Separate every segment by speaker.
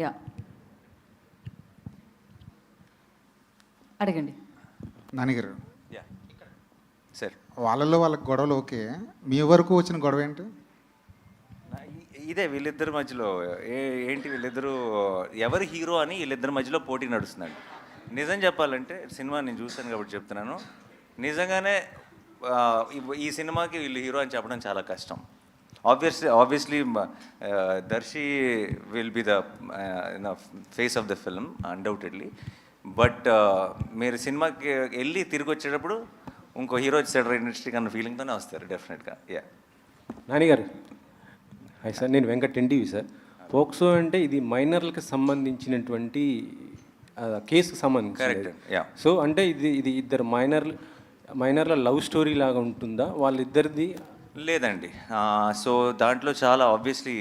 Speaker 1: Yeah అడగండి.
Speaker 2: నాన్నగారు
Speaker 3: sir,
Speaker 2: వాళ్ళకి గొడవలు ఓకే, మీ వరకు వచ్చిన గొడవ ఏంటి?
Speaker 3: ఇదే వీళ్ళిద్దరి మధ్యలో ఏంటి వీళ్ళిద్దరూ ఎవరు హీరో అని వీళ్ళిద్దరి మధ్యలో పోటీ నడుస్తుందండి. నిజం చెప్పాలంటే సినిమా నేను చూశాను కాబట్టి చెప్తున్నాను, నిజంగానే ఈ సినిమాకి వీళ్ళు హీరో అని చెప్పడం చాలా కష్టం. Obviously Darshi will be the face of the film undoubtedly. But మీరు సినిమాకి వెళ్ళి తిరిగి వచ్చేటప్పుడు ఇంకో హీరో వచ్చాడు ఇండస్ట్రీకి అన్న ఫీలింగ్తోనే వస్తారు డెఫినెట్గా. యా
Speaker 4: నానిగారు, హాయ్ సార్, నేను వెంకట్ ఎన్టీవీ సార్. పోక్సో అంటే ఇది మైనర్లకు సంబంధించినటువంటి కేసుకు సంబంధించి. సో అంటే ఇది ఇద్దరు మైనర్ల లవ్ స్టోరీ లాగా ఉంటుందా వాళ్ళిద్దరిది?
Speaker 3: లేదండి. సో దాంట్లో చాలా ఆబ్వియస్లీ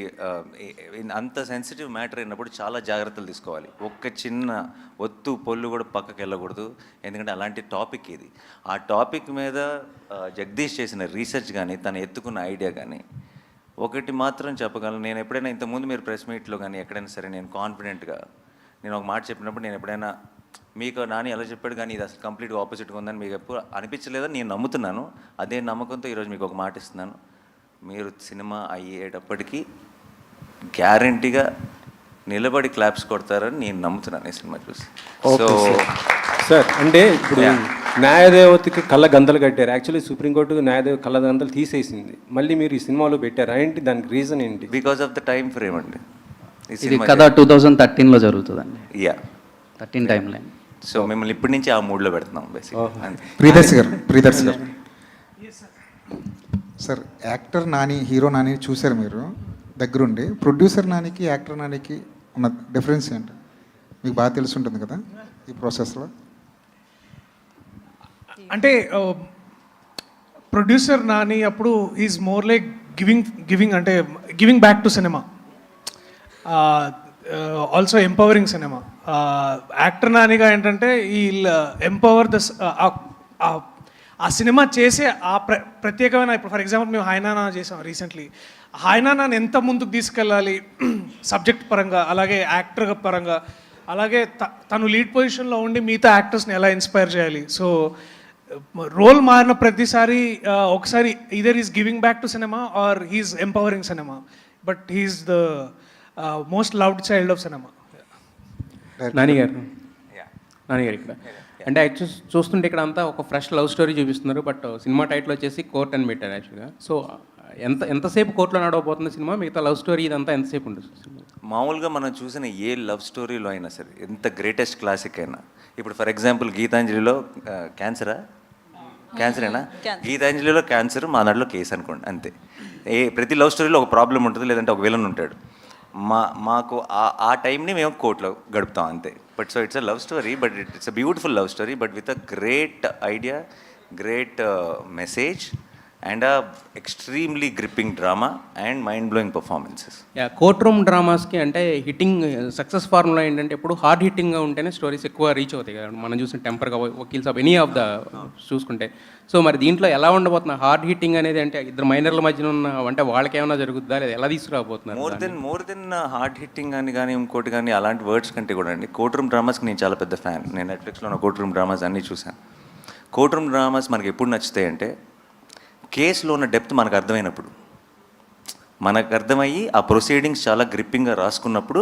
Speaker 3: అంత సెన్సిటివ్ మ్యాటర్ అయినప్పుడు చాలా జాగ్రత్తలు తీసుకోవాలి. ఒక్క చిన్న ఒత్తు పొల్లు కూడా పక్కకి వెళ్ళకూడదు, ఎందుకంటే అలాంటి టాపిక్ ఇది. ఆ టాపిక్ మీద జగదీష్ చేసిన రీసెర్చ్ కానీ తను ఎత్తుకున్న ఐడియా కానీ ఒకటి మాత్రం చెప్పగలను, నేను ఎప్పుడైనా ఇంతకుముందు మీరు ప్రెస్ మీట్లో కానీ ఎక్కడైనా సరే నేను కాన్ఫిడెంట్గా నేను ఒక మాట చెప్పినప్పుడు నేను ఎప్పుడైనా మీకు నాని ఎలా చెప్పాడు కానీ ఇది అసలు కంప్లీట్గా ఆపోజిట్గా ఉందని మీకు ఎప్పుడు అనిపించలేదని నేను నమ్ముతున్నాను. అదే నమ్మకంతో ఈరోజు మీకు ఒక మాట ఇస్తున్నాను, మీరు సినిమా అయ్యేటప్పటికీ గ్యారంటీగా నిలబడి క్లాప్స్ కొడతారని నేను నమ్ముతున్నాను ఈ సినిమా చూసి. సో
Speaker 4: సార్ అంటే ఇప్పుడు న్యాయదేవతకి కళ్ళ గంతలు కట్టారు. యాక్చువల్లీ సుప్రీంకోర్టు న్యాయదేవ కళ్ళ గంతలు తీసేసింది, మళ్ళీ మీరు ఈ సినిమాలో పెట్టారు ఏంటి? దానికి రీజన్ ఏంటి?
Speaker 3: Because of the time frame అండి.
Speaker 5: ఇది కథ 2013లో జరుగుతుందండి.
Speaker 3: Yeah
Speaker 5: 13 time line.
Speaker 3: సో మిమ్మల్ని ఇప్పటి నుంచి ఆ మూడ్లో పెడుతున్నాం బేసిక్గా.
Speaker 2: ప్రియదర్శి గారు sir, actor Nani hero Nani చూశారు మీరు దగ్గరుండి. ప్రొడ్యూసర్ నానికి యాక్టర్ నానికి ఉన్న డిఫరెన్స్ ఏంటి మీకు బాగా తెలిసి ఉంటుంది కదా ఈ ప్రాసెస్లో?
Speaker 6: అంటే ప్రొడ్యూసర్ నాని అప్పుడు ఈజ్ మోర్ లైక్ గివింగ్ అంటే giving back to cinema, also empowering cinema. Actor నానిగా ఏంటంటే ఈ ఎంపవర్ ద ఆ సినిమా చేసే ఆ ప్రత్యేకమైన, ఇప్పుడు ఫర్ ఎగ్జాంపుల్ మేము హాయ్నానా చేసాం రీసెంట్లీ. హాయ్నానాని ఎంత ముందుకు తీసుకెళ్ళాలి సబ్జెక్ట్ పరంగా, అలాగే యాక్టర్ పరంగా, అలాగే తను లీడ్ పొజిషన్లో ఉండి మిగతా యాక్టర్స్ని ఎలా ఇన్స్పైర్ చేయాలి. సో రోల్ మారిన ప్రతిసారి ఒకసారి either is giving back to cinema or he's empowering cinema, but he's the most loved child of cinema.
Speaker 4: నానిగారు ఇక్కడ అంటే చూస్తుంటే ఇక్కడ అంతా ఒక ఫ్రెష్ లవ్ స్టోరీ చూపిస్తున్నారు, బట్ సినిమా టైటిల్ వచ్చేసి కోర్ట్ అని పెట్టారు యాక్చువల్గా. సో ఎంతసేపు కోర్టులో నడవబోతుంది సినిమా? మిగతా లవ్ స్టోరీ ఇదంతా ఎంతసేపు ఉంటుంది సినిమా?
Speaker 3: మామూలుగా మనం చూసిన ఏ లవ్ స్టోరీలో అయినా సరే, ఎంత గ్రేటెస్ట్ క్లాసిక్ అయినా, ఇప్పుడు ఫర్ ఎగ్జాంపుల్ గీతాంజలిలో క్యాన్సరేనా, గీతాంజలిలో క్యాన్సర్, మా దాంట్లో కేసు అనుకోండి, అంతే. ప్రతి లవ్ స్టోరీలో ఒక ప్రాబ్లం ఉంటుంది, లేదంటే ఒక విలన్ ఉంటాడు. మాకు ఆ టైంని మేము కోర్టులో గడుపుతాం అంతే. But so it's a love story, but it's a beautiful love story, but with a great idea, great message and a extremely gripping drama and mind blowing performances.
Speaker 4: Court room డ్రామాస్కి అంటే హిట్టింగ్ సక్సెస్ ఫార్ములా ఏంటంటే ఎప్పుడు hard హిట్టింగ్గా ఉంటేనే stories ఎక్కువ reach అవుతాయి కదా. మనం చూసిన టెంపర్గా, వకీల్స్ ఆఫ్ ఎనీ ఆఫ్ ద చూసుకుంటే. సో మరి దీంట్లో ఎలా ఉండబోతున్నా హార్డ్ హిట్టింగ్ అనేది? అంటే ఇద్దరు మైనర్ల మధ్యన ఉన్న అంటే వాళ్ళకి ఏమైనా జరుగుతుందా లేదా ఎలా తీసుకురాబోతున్నారు?
Speaker 3: మోర్ దెన్ హార్డ్ హిట్టింగ్ అని కానీ ఇంకోటి కానీ అలాంటి వర్డ్స్ కంటే కూడా అండి, కోర్ట్ రూమ్ డ్రామాస్కి నేను చాలా పెద్ద ఫ్యాన్. నేను నెట్ఫ్లిక్స్లో ఉన్న కోర్ట్ రూమ్ డ్రామాస్ అన్నీ చూశాను. కోర్ట్ రూమ్ డ్రామాస్ మనకి ఎప్పుడు నచ్చుతాయి అంటే కేసులో ఉన్న డెప్త్ మనకు అర్థమైనప్పుడు, మనకు అర్థమయ్యి ఆ ప్రొసీడింగ్స్ చాలా గ్రిప్పింగ్గా రాసుకున్నప్పుడు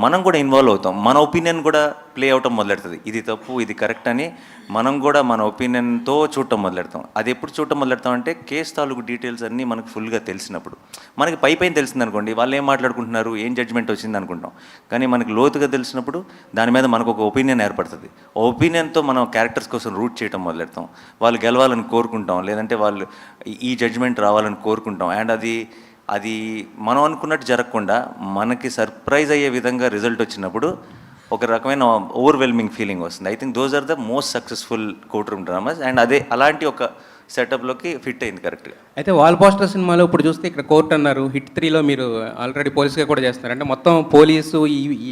Speaker 3: మనం కూడా ఇన్వాల్వ్ అవుతాం. మన ఒపీనియన్ కూడా ప్లే అవటం మొదలెడుతుంది. ఇది తప్పు, ఇది కరెక్ట్ అని మనం కూడా మన ఒపీనియన్తో చూడటం మొదలెడతాం. అది ఎప్పుడు చూడటం మొదలెడతాం అంటే కేసు తాలూకు డీటెయిల్స్ అన్నీ మనకు ఫుల్గా తెలిసినప్పుడు. మనకి పైన తెలిసింది అనుకోండి, వాళ్ళు ఏం మాట్లాడుకుంటున్నారు, ఏం జడ్జ్మెంట్ వచ్చింది అనుకుంటాం. కానీ మనకి లోతుగా తెలిసినప్పుడు దాని మీద మనకు ఒక ఒపీనియన్ ఏర్పడుతుంది. ఆ ఒపీనియన్తో మనం క్యారెక్టర్స్ కోసం రూట్ చేయడం మొదలెడతాం. వాళ్ళు గెలవాలని కోరుకుంటాం, లేదంటే వాళ్ళు ఈ జడ్జ్మెంట్ రావాలని కోరుకుంటాం. అండ్ అది మనం అనుకున్నట్టు జరగకుండా మనకి సర్ప్రైజ్ అయ్యే విధంగా రిజల్ట్ వచ్చినప్పుడు ఒక రకమైన ఓవర్వెల్మింగ్ ఫీలింగ్ వస్తుంది. I think those are the most successful court room dramas. And అలాంటి ఒక సెటప్లోకి ఫిట్ అయింది కరెక్ట్గా.
Speaker 4: అయితే వాల్ పోస్టర్ సినిమాలో ఇప్పుడు చూస్తే ఇక్కడ కోర్ట్ అన్నారు, హిట్ 3లో మీరు ఆల్రెడీ పోలీస్గా కూడా చేస్తున్నారు. అంటే మొత్తం పోలీసు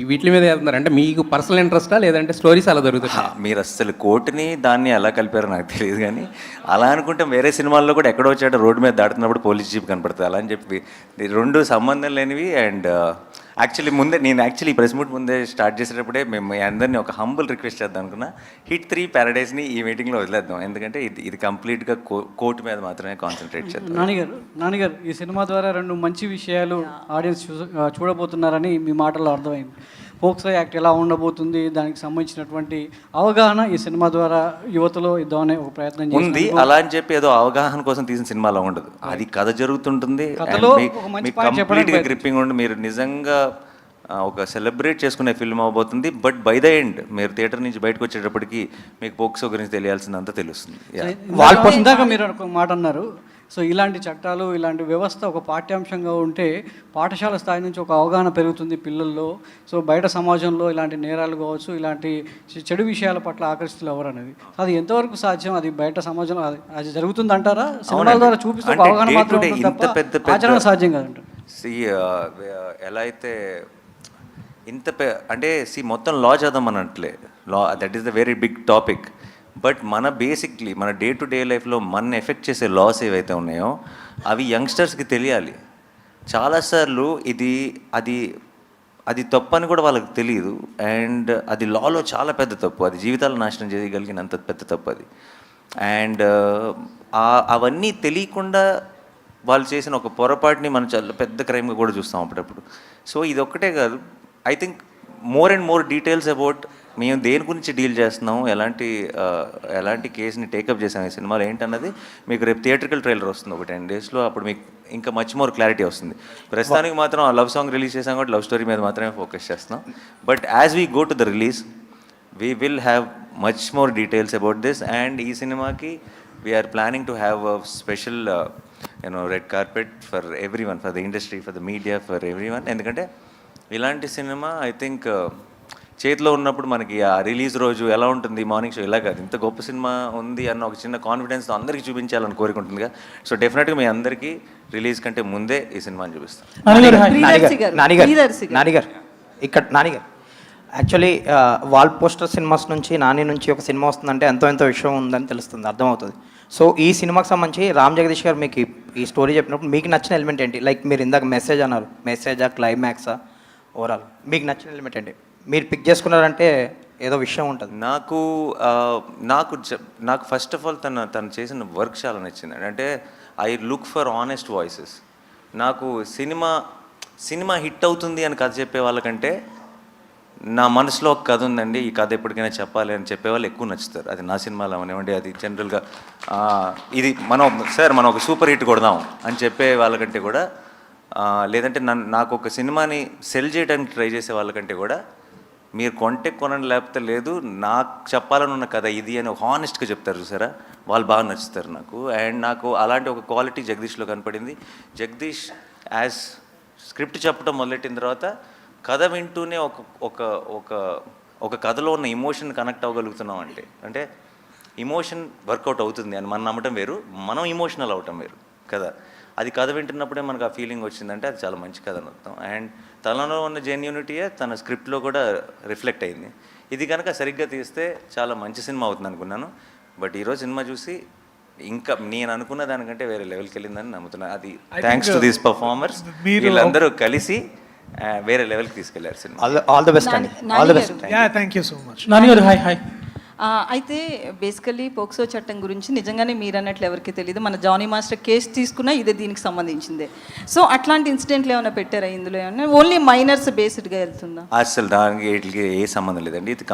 Speaker 4: వీటి మీద వెళ్తున్నారు. అంటే మీకు పర్సనల్ ఇంట్రెస్టా లేదంటే స్టోరీస్ అలా దొరుకుతాయి?
Speaker 3: మీరు అసలు కోర్టుని దాన్ని ఎలా కలిపారో నాకు తెలియదు, కానీ అలా అనుకుంటే వేరే సినిమాల్లో కూడా ఎక్కడో వచ్చాడో రోడ్డు మీద దాటుతున్నప్పుడు పోలీస్ జీప్ కనపడుతుంది. అలా అని చెప్పి రెండు సంబంధం లేనివి. అండ్ యాక్చువల్లీ నేను ప్రెస్ మీట్ ముందే స్టార్ట్ చేసేటప్పుడే మేము మీ అందరినీ ఒక హంబుల్ రిక్వెస్ట్ చేద్దాం అనుకున్నా. హిట్ 3 ప్యారడైజ్ని ఈ మీటింగ్లో వదిలేద్దాం, ఎందుకంటే ఇది కంప్లీట్గా కోర్టు మీద మాత్రమే కాన్సన్ట్రేట్ చేద్దాం.
Speaker 1: నానిగారు ఈ సినిమా ద్వారా 2 మంచి విషయాలు ఆడియన్స్ చూడబోతున్నారని మీ మాటల్లో అర్థమైంది. పోక్సో యాక్ట్ ఎలా ఉండబోతుంది, దానికి సంబంధించినటువంటి అవగాహన ఈ సినిమా ద్వారా యువతలో ఇద్దామనే ఒక ప్రయత్నం
Speaker 3: ఉంది. అలా అని చెప్పి ఏదో అవగాహన కోసం తీసిన సినిమాలో ఉండదు, అది కథ జరుగుతుంటుంది, కంప్లీట్గా గ్రిప్పింగ్ ఉండి మీరు నిజంగా ఒక సెలబ్రేట్ చేసుకునే ఫిల్మ్ అవబోతుంది. బట్ బై ద ఎండ్ మీరు థియేటర్ నుంచి బయటకు వచ్చేటప్పటికి మీకు పోక్సో గురించి తెలియాల్సిందంతా తెలుస్తుంది.
Speaker 1: ఇందాక మీరు ఒక మాట అన్నారు, సో ఇలాంటి చట్టాలు ఇలాంటి వ్యవస్థ ఒక పాఠ్యాంశంగా ఉంటే పాఠశాల స్థాయి నుంచి ఒక అవగాహన పెరుగుతుంది పిల్లల్లో. సో బయట సమాజంలో ఇలాంటి నేరాలు కావచ్చు, ఇలాంటి చెడు విషయాల పట్ల ఆకర్షితులు ఎవరు అనేది అది ఎంతవరకు సాధ్యం, అది బయట సమాజంలో అది జరుగుతుంది అంటారా? సినిమాల ద్వారా చూపిస్తే అవగాహన మాత్రమే ఆచరణ సాధ్యం కదంటారు.
Speaker 3: ఎలా అయితే అంటే మొత్తం లా చదవమనట్లే, law that is the very big topic. But మన బేసిక్లీ మన డే టు డే లైఫ్లో మన ఎఫెక్ట్ చేసే లాస్ ఏవైతే ఉన్నాయో అవి యంగ్స్టర్స్కి తెలియాలి. చాలాసార్లు అది తప్పు అని కూడా వాళ్ళకి తెలియదు, అండ్ అది లాలో చాలా పెద్ద తప్పు, అది జీవితాలు నాశనం చేయగలిగినంత పెద్ద తప్పు అది. అండ్ అవన్నీ తెలియకుండా వాళ్ళు చేసిన ఒక పొరపాటుని మనం చాలా పెద్ద క్రైమ్గా కూడా చూస్తాం అప్పుడప్పుడు. సో ఇది ఒక్కటే కాదు, I think more and more details about మేము దేని గురించి డీల్ చేస్తున్నాం, ఎలాంటి కేసుని టేకప్ చేసాం ఈ సినిమాలో ఏంటన్నది మీకు రేపు థియేట్రికల్ ట్రైలర్ వస్తుంది ఒక 10 daysలో, అప్పుడు మీకు ఇంకా మచ్ మోర్ క్లారిటీ వస్తుంది. ప్రస్తుతానికి మాత్రం ఆ లవ్ సాంగ్ రిలీజ్ చేసాం కాబట్టి లవ్ స్టోరీ మీద మాత్రమే ఫోకస్ చేస్తున్నాం. But as we go to the release we will have much more details about this. And ఈ సినిమాకి we are planning to have a special red carpet for everyone, for the industry, for the media, for everyone. ఎందుకంటే ఇలాంటి cinema I think చేతిలో ఉన్నప్పుడు మనకి ఆ release రోజు ఎలా ఉంటుంది, మార్నింగ్ షో ఇలా కాదు, ఇంత గొప్ప సినిమా ఉంది అన్న ఒక చిన్న కాన్ఫిడెన్స్తో అందరికీ చూపించాలని కోరుకుంటుందిగా. సో డెఫినెట్గా మీ అందరికీ రిలీజ్ కంటే ముందే ఈ సినిమాని చూపిస్తాం.
Speaker 7: నానిగారు యాక్చువల్లీ వాల్ పోస్టర్ సినిమాస్ నుంచి నాని నుంచి ఒక సినిమా వస్తుందంటే ఎంతో విషయం ఉందని తెలుస్తుంది, అర్థమవుతుంది. సో ఈ సినిమాకి సంబంధించి రామ్ జగదీష్ గారు మీకు ఈ స్టోరీ చెప్పినప్పుడు మీకు నచ్చిన ఎలిమెంట్ ఏంటి? లైక్ మీరు ఇందాక మెసేజ్ అన్నారు, మెసేజా, క్లైమాక్సా, ఓవరాల్ మీకు నచ్చిన ఎలిమెంట్ ఏంటి? మీరు పిక్ చేసుకున్నారంటే ఏదో విషయం ఉంటుంది.
Speaker 3: నాకు ఫస్ట్ ఆఫ్ ఆల్ తను చేసిన వర్క్ చాలా నచ్చింది. అంటే I look for honest voices. నాకు సినిమా హిట్ అవుతుంది అని కథ చెప్పే వాళ్ళకంటే నా మనసులో ఒక కథ ఉందండి, ఈ కథ ఎప్పటికైనా చెప్పాలి అని చెప్పేవాళ్ళు ఎక్కువ నచ్చుతారు. అది నా సినిమాలో అవనివ్వండి, అది జనరల్గా ఇది మనం ఒక సూపర్ హిట్ కొడదాం అని చెప్పే వాళ్ళకంటే కూడా, లేదంటే నాకు ఒక సినిమాని సెల్ చేయడానికి ట్రై చేసే వాళ్ళకంటే కూడా మీరు కొంటే కొనండి లేకపోతే లేదు, నాకు చెప్పాలని ఉన్న కథ ఇది అని హానెస్ట్గా చెప్తారు చూసారా, వాళ్ళు బాగా నచ్చుతారు నాకు. అండ్ నాకు అలాంటి ఒక క్వాలిటీ జగదీష్లో కనపడింది. జగదీష్ యాజ్ స్క్రిప్ట్ చెప్పడం మొదలెట్టిన తర్వాత కథ వింటూనే ఒక కథలో ఉన్న ఇమోషన్ కనెక్ట్ అవ్వగలుగుతున్నాం అంటే ఇమోషన్ వర్కౌట్ అవుతుంది అని మనం నమ్మటం వేరు, మనం ఇమోషనల్ అవటం వేరు కదా. అది కథ వింటున్నప్పుడే మనకు ఆ ఫీలింగ్ వచ్చిందంటే అది చాలా మంచి కథ అని అర్థం. అండ్ తనలో ఉన్న జెన్యూనిటీయే తన స్క్రిప్ట్లో కూడా రిఫ్లెక్ట్ అయింది. ఇది కనుక సరిగ్గా తీస్తే చాలా మంచి సినిమా అవుతుంది అనుకున్నాను. బట్ ఈరోజు సినిమా చూసి ఇంకా నేను అనుకున్న దానికంటే వేరే లెవెల్కి వెళ్ళిందని నమ్ముతున్నాను. అది థ్యాంక్స్ టు దీస్ పర్ఫార్మర్స్, వీళ్ళందరూ కలిసి వేరే లెవెల్కి తీసుకెళ్లారు సినిమా.
Speaker 7: ఆల్ ద బెస్ట్ అండి, all the best.
Speaker 6: Thank you so much.
Speaker 8: Hi. అయితే బేసికలీ పోక్సో చట్టం గురించి నిజంగానే మీరు అన్నట్లు ఎవరికి తెలియదు. మన జానీ మాస్టర్ కేసు తీసుకున్నా ఇదే దీనికి సంబంధించిందే. సో అట్లాంటి ఇన్సిడెంట్లు ఏమైనా పెట్టారా ఇందులో? ఏమన్నా ఓన్లీ మైనర్స్ బేస్డ్గా వెళ్తుందా?
Speaker 3: అసలు దానికి వీటికి ఏ సంబంధం లేదండి. ఇది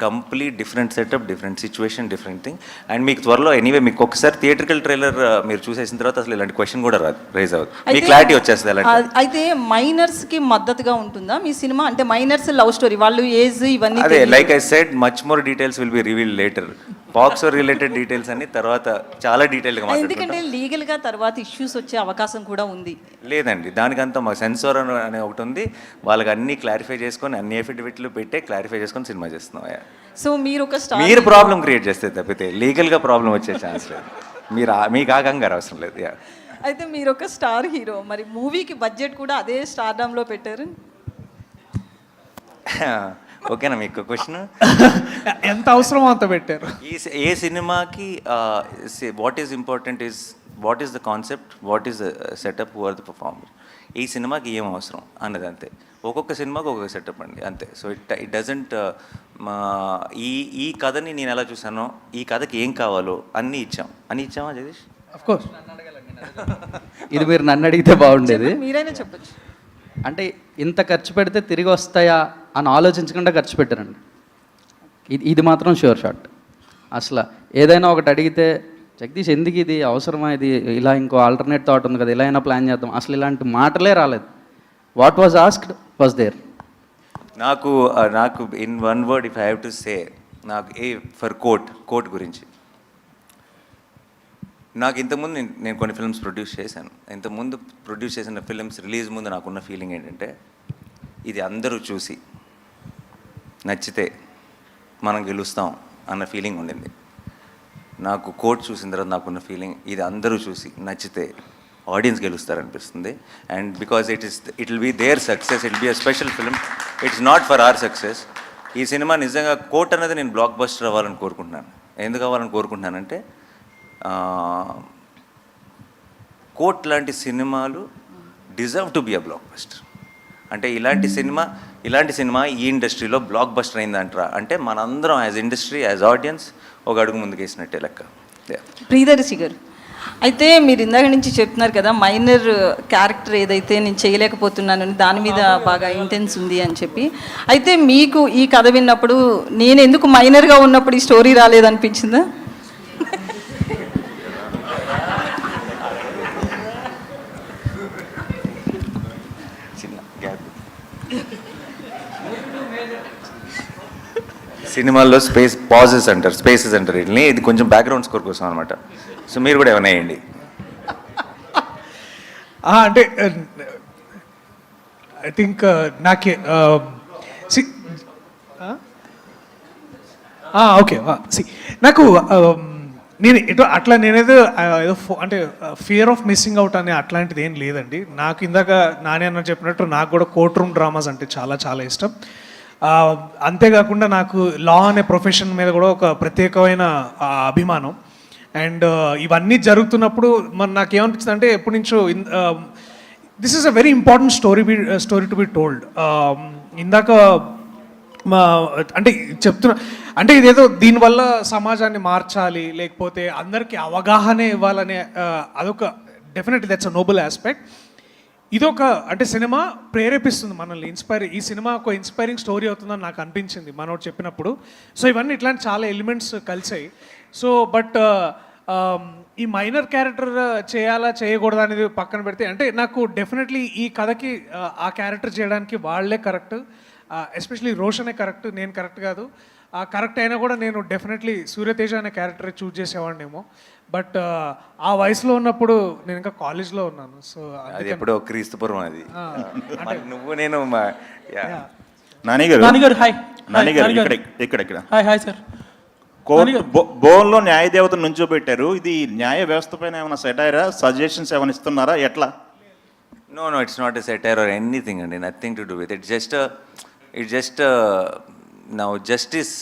Speaker 3: complete different setup, different situation, different thing. And మీకు త్వరలో ఎనీవే మీకు ఒకసారి థియేట్రికల్ ట్రైలర్ మీరు చూసేసిన తర్వాత అసలు ఇలాంటి క్వశ్చన్ కూడా రైజ్ అవుతుంది, మీ క్లారిటీ వచ్చేస్తుంది.
Speaker 8: అయితే మైనర్స్కి మద్దతుగా ఉంటుందా మీ సినిమా? అంటే మైనర్స్ లవ్ స్టోరీ, వాళ్ళు ఏజ్ ఇవన్నీ
Speaker 3: అదే like I said much more details will be revealed later. POCSO related details అన్ని తర్వాత చాలా డీటెయిల్గా మాట్లాడుకుంటాం.
Speaker 8: ఎందుకంటే లీగల్గా తర్వాత ఇష్యూస్ వచ్చే అవకాశం కూడా ఉంది.
Speaker 3: లేదండి, దానికంతా మాకు సెన్సార్ అనే ఒకటి ఉంది, వాళ్ళకి అన్ని క్లారిఫై చేసుకొని అన్ని ఎఫిడవిట్లు పెట్టే క్లారిఫై చేసుకొని సినిమా చేస్తున్నాం.
Speaker 8: సో మీరు ఒక
Speaker 3: మీరు ప్రాబ్లం క్రియేట్ చేస్తే తప్పితే లీగల్గా ప్రాబ్లం వచ్చే ఛాన్స్ లేదు. మీకు ఆ కంగారు అవసరం లేదు.
Speaker 8: అయితే మీరు ఒక స్టార్ హీరో, మరి మూవీకి బడ్జెట్ కూడా అదే స్టార్డమ్లో పెట్టారు.
Speaker 3: ఓకేనా మీకు క్వశ్చన్?
Speaker 6: ఎంత అవసరమో అంత పెట్టారు.
Speaker 3: ఏ సినిమాకి what is important is what is the concept, what is the setup, who are the performer. ఈ సినిమాకి ఏం అవసరం అన్నది అంతే. ఒక్కొక్క సినిమాకి ఒక్కొక్క సెటప్ అండి అంతే. సో ఇట్ డజంట్ ఈ కథని నేను ఎలా చూసానో, ఈ కథకి ఏం కావాలో అన్నీ ఇచ్చామా జగదీష్?
Speaker 6: Of course.
Speaker 5: ఇది మీరు నన్ను అడిగితే బాగుండేది.
Speaker 8: మీరైనా చెప్పచ్చు.
Speaker 5: అంటే ఇంత ఖర్చు పెడితే తిరిగి వస్తాయా అని ఆలోచించకుండా ఖర్చు పెట్టారండి. ఇది మాత్రం షూర్ షాట్. అసలు ఏదైనా ఒకటి అడిగితే జగదీష్ ఎందుకు ఇది అవసరమా, ఇది ఇలా ఇంకో ఆల్టర్నేట్ థాట్ ఉంది కదా, ఇలా అయినా ప్లాన్ చేద్దాం, అసలు ఇలాంటి మాటలే రాలేదు. What was asked was there.
Speaker 3: నాకు in one word if I have to say, నాకు ఫర్ కోట్ గురించి, నాకు ఇంతకుముందు నేను కొన్ని ఫిల్మ్స్ ప్రొడ్యూస్ చేశాను. ఇంతకుముందు ప్రొడ్యూస్ చేసిన ఫిల్మ్స్ రిలీజ్ ముందు నాకున్న ఫీలింగ్ ఏంటంటే, ఇది అందరూ చూసి నచ్చితే మనం గెలుస్తాం అన్న ఫీలింగ్ ఉండింది. నాకు కోట్ చూసిన తర్వాత నాకున్న ఫీలింగ్, ఇది అందరూ చూసి నచ్చితే ఆడియన్స్ గెలుస్తారనిపిస్తుంది. And because it will be there success, it will be a special film, it's not for our success. ఈ సినిమా నిజంగా కోట్ అనేది నేను బ్లాక్ బస్టర్ అవ్వాలని కోరుకుంటున్నాను. ఎందుకు అవ్వాలని కోరుకుంటున్నానంటే, కోట్ లాంటి సినిమాలు deserve to be a block buster. అంటే ఇలాంటి సినిమా ఈ ఇండస్ట్రీలో బ్లాక్ బస్టర్ అయిందంటారా అంటే, మనందరం యాజ్ ఇండస్ట్రీ, యాజ్ ఆడియన్స్ ఒక అడుగు ముందుకేసినట్టే లెక్క.
Speaker 8: ప్రియదర్శి గారు, అయితే మీరు ఇందాక నుంచి చెప్తున్నారు కదా, మైనర్ క్యారెక్టర్ ఏదైతే నేను చేయలేకపోతున్నానని దాని మీద బాగా ఇంటెన్స్ ఉంది అని చెప్పి, అయితే మీకు ఈ కథ విన్నప్పుడు నేను ఎందుకు మైనర్గా ఉన్నప్పుడు ఈ స్టోరీ రాలేదనిపించిందా?
Speaker 3: చిన్న గ్యాప్. సినిమాల్లో పాజెస్ అంటారు, స్పేసెస్ అంటారు వీటిని. ఇది కొంచెం బ్యాక్గ్రౌండ్ స్కోర్ కోసం అనమాట. సో మీరు కూడా ఏమైనా వేయండి.
Speaker 6: అంటే ఐ థింక్ నాకే ఓకే నాకు నేను ఎటో అట్లా నేనేదో ఏదో అంటే ఫియర్ ఆఫ్ మిస్సింగ్ అవుట్ అనే అట్లాంటిది ఏం లేదండి. నాకు ఇందాక నాని అన్న చెప్పినట్టు నాకు కూడా కోర్ట్ రూమ్ డ్రామాస్ అంటే చాలా చాలా ఇష్టం. అంతేకాకుండా నాకు లా అనే ప్రొఫెషన్ మీద కూడా ఒక ప్రత్యేకమైన అభిమానం. అండ్ ఇవన్నీ జరుగుతున్నప్పుడు నాకేమనిపించింది అంటే, ఎప్పటి నుంచో this is a very important story to be told. ఇందాక అంటే చెప్తున్నా అంటే ఇదేదో దీనివల్ల సమాజాన్ని మార్చాలి, లేకపోతే అందరికీ అవగాహన ఇవ్వాలనే అదొక definitely that's a noble aspect. ఇదొక అంటే సినిమా ప్రేరేపిస్తుంది మనల్ని, ఈ సినిమా ఒక ఇన్స్పైరింగ్ స్టోరీ అవుతుందని నాకు అనిపించింది మనోడు చెప్పినప్పుడు. సో ఇవన్నీ ఇట్లాంటి చాలా ఎలిమెంట్స్ కలిసాయి. సో బట్ ఈ మైనర్ క్యారెక్టర్ చేయాలా చేయకూడదా అనేది పక్కన పెడితే, అంటే నాకు డెఫినెట్లీ ఈ కథకి ఆ క్యారెక్టర్ చేయడానికి వాళ్ళే కరెక్ట్, ఎస్పెషలీ రోషనే కరెక్ట్, నేను కరెక్ట్ కాదు. కరెక్ట్ అయినా కూడా నేను డెఫినెట్లీ సూర్యతేజ అనే క్యారెక్టర్ చూస్ చేసేవాడినేమో. బట్ ఆ వయసులో ఉన్నప్పుడు నేను ఇంకా కాలేజ్లో ఉన్నాను. సో
Speaker 3: అది ఎప్పుడో క్రీస్తుపురం అది. నువ్వు నేను
Speaker 9: నాని గారు హాయ్. నాని గారు ఇక్కడ హాయ్ సార్. బోన్లో న్యాయ దేవతను నుంచోబెట్టారు. ఇది న్యాయ వ్యవస్థ పైన ఏమైనా సెటైరా, సజెషన్స్ ఏమైనా ఇస్తున్నారా, ఎట్లా?
Speaker 3: No, it's not a satire or anything, and nothing to do with it. It's just now justice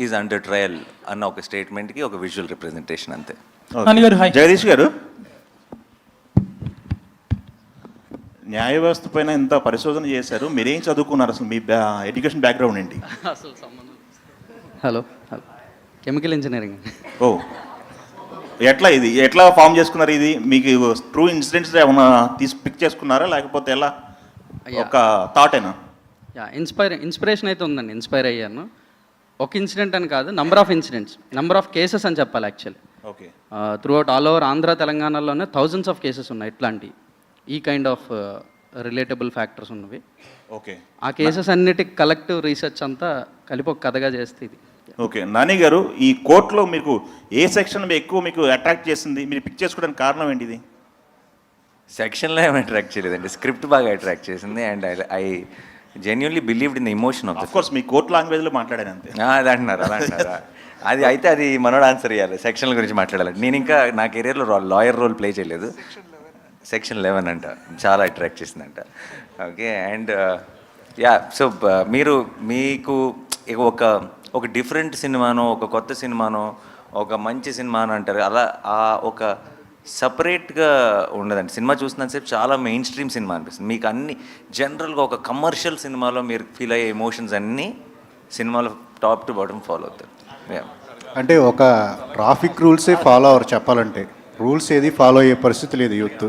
Speaker 3: is under trial అన్న ఒక స్టేట్మెంట్కి ఒక విజువల్ రిప్రజెంటేషన్ అంతే.
Speaker 9: జగదీష్ గారు, న్యాయ వ్యవస్థ పైన ఇంత పరిశోధన చేశారు, మీరేం చదువుకున్నారు, అసలు మీ ఎడ్యుకేషన్ బ్యాక్గ్రౌండ్ ఏంటి?
Speaker 5: అసలు సంబంధం. Hello chemical engineering.
Speaker 9: ఓ, ఎట్లా ఫామ్ చేసుకున్నారు? ఇది మీకు ట్రూ ఇన్సిడెంట్స్ ఏమైనా పిక్ చేసుకున్నారా, లేకపోతే ఎలా ఒక థాట్ అయినా?
Speaker 5: ఇన్స్పిరేషన్ అయితే ఉందండి, ఇన్స్పైర్ అయ్యాను. ఒక ఇన్సిడెంట్ అని కాదు, నంబర్ ఆఫ్ కేసెస్ అని చెప్పాలి actually.
Speaker 9: Okay.
Speaker 5: Through out all over Andhra తెలంగాణలోనే థౌజండ్స్ ఆఫ్ కేసెస్ ఉన్నాయి ఇట్లాంటి ఈ కైండ్ ఆఫ్ రిలేటబుల్ ఫ్యాక్టర్స్ ఉన్నవి.
Speaker 9: ఓకే.
Speaker 5: ఆ కేసెస్ అన్నిటికి కలెక్టివ్ రీసెర్చ్ అంతా కలిపి ఒక కథగా చేస్తే ఇది.
Speaker 9: ఓకే. నాని గారు, ఈ కోర్టులో మీకు ఏ సెక్షన్ ఎక్కువ మీకు అట్రాక్ట్ చేసింది, మీరు పిక్ చేసుకోవడానికి కారణం ఏంటిది?
Speaker 3: సెక్షన్లో ఏమి అట్రాక్ట్ చేయలేదండి, స్క్రిప్ట్ బాగా అట్రాక్ట్ చేసింది. And I genuinely believed in the emotion of
Speaker 9: course. Me court లాంగ్వేజ్లో మాట్లాడాను అంతే.
Speaker 3: అది అంటున్నారా? అది మనోడు ఆన్సర్ చేయాలి. సెక్షన్ల గురించి మాట్లాడాలి. నేను ఇంకా నా కెరియర్లో లాయర్ రోల్ ప్లే చేయలేదు. సెక్షన్ 11 అంట చాలా అట్రాక్ట్ చేసిందంట. ఓకే. అండ్ సో మీకు ఒక డిఫరెంట్ సినిమానో, ఒక కొత్త సినిమానో, ఒక మంచి సినిమానో అంటారు, అలా ఒక సపరేట్గా ఉండదండి. సినిమా చూసినంతసేపు చాలా మెయిన్ స్ట్రీమ్ సినిమా అనిపిస్తుంది. మీకు అన్ని జనరల్గా ఒక కమర్షియల్ సినిమాలో మీరు ఫీల్ అయ్యే ఎమోషన్స్ అన్నీ సినిమాలో టాప్ టు బాటమ్ ఫాలో అవుతారు.
Speaker 10: అంటే ఒక ట్రాఫిక్ రూల్సే ఫాలో అవ్వరు చెప్పాలంటే, రూల్స్ ఏది ఫాలో అయ్యే పరిస్థితి లేదు యూత్.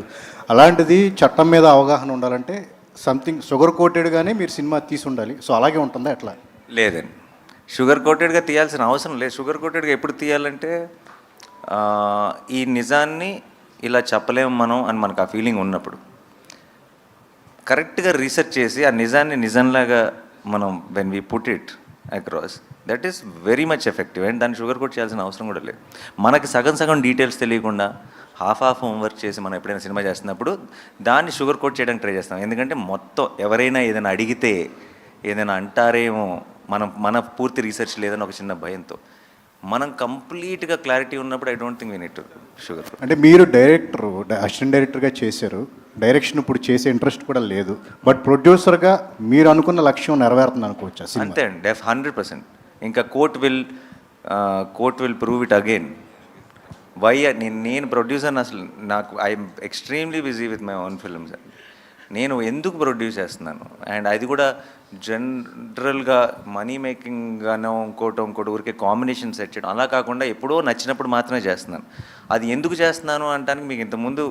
Speaker 10: అలాంటిది చట్టం మీద అవగాహన ఉండాలంటే సంథింగ్ షుగర్ కోటెడ్గానే మీరు సినిమా తీసి ఉండాలి. సో అలాగే ఉంటుందా ఎట్లా?
Speaker 3: లేదండి, షుగర్ కోటెడ్గా తీయాల్సిన అవసరం లేదు. షుగర్ కోటెడ్గా ఎప్పుడు తీయాలంటే ఈ నిజాన్ని ఇలా చెప్పలేము మనం అని మనకు ఆ ఫీలింగ్ ఉన్నప్పుడు కరెక్ట్గా రీసెర్చ్ చేసి ఆ నిజాన్ని నిజంలాగా మనం when we put it across, that is very much effective. And దాన్ని షుగర్ కోట్ చేయాల్సిన అవసరం కూడా లేదు. మనకి సగం సగం డీటెయిల్స్ తెలియకుండా హాఫ్ హోంవర్క్ చేసి మనం ఎప్పుడైనా సినిమా చేస్తున్నప్పుడు దాన్ని షుగర్ కోట్ చేయడానికి ట్రై చేస్తాం. ఎందుకంటే మొత్తం ఎవరైనా ఏదైనా అడిగితే ఏదైనా అంటారేమో మన పూర్తి రీసెర్చ్ లేదని ఒక చిన్న భయంతో. మనం కంప్లీట్గా క్లారిటీ ఉన్నప్పుడు I don't think we need to sugar.
Speaker 10: అంటే మీరు డైరెక్టర్, అసిస్టెంట్ డైరెక్టర్గా చేశారు, డైరెక్షన్ ఇప్పుడు చేసే ఇంట్రెస్ట్ కూడా లేదు, బట్ ప్రొడ్యూసర్గా మీరు అనుకున్న లక్ష్యం నెరవేరుతుంది అనుకోవచ్చా సినిమా?
Speaker 3: అంతే అండి, 100%. ఇంకా court will prove it again. Why నేను ప్రొడ్యూసర్ని అసలు నాకు I'm extremely busy with my own films. నేను ఎందుకు ప్రొడ్యూస్ చేస్తున్నాను అండ్ అది కూడా జనరల్గా మనీ మేకింగ్గానో ఇంకోటి ఊరికే కాంబినేషన్ సెట్ చేయడం అలా కాకుండా ఎప్పుడో నచ్చినప్పుడు మాత్రమే చేస్తున్నాను. అది ఎందుకు చేస్తున్నాను అంటానికి మీకు ఇంతకుముందు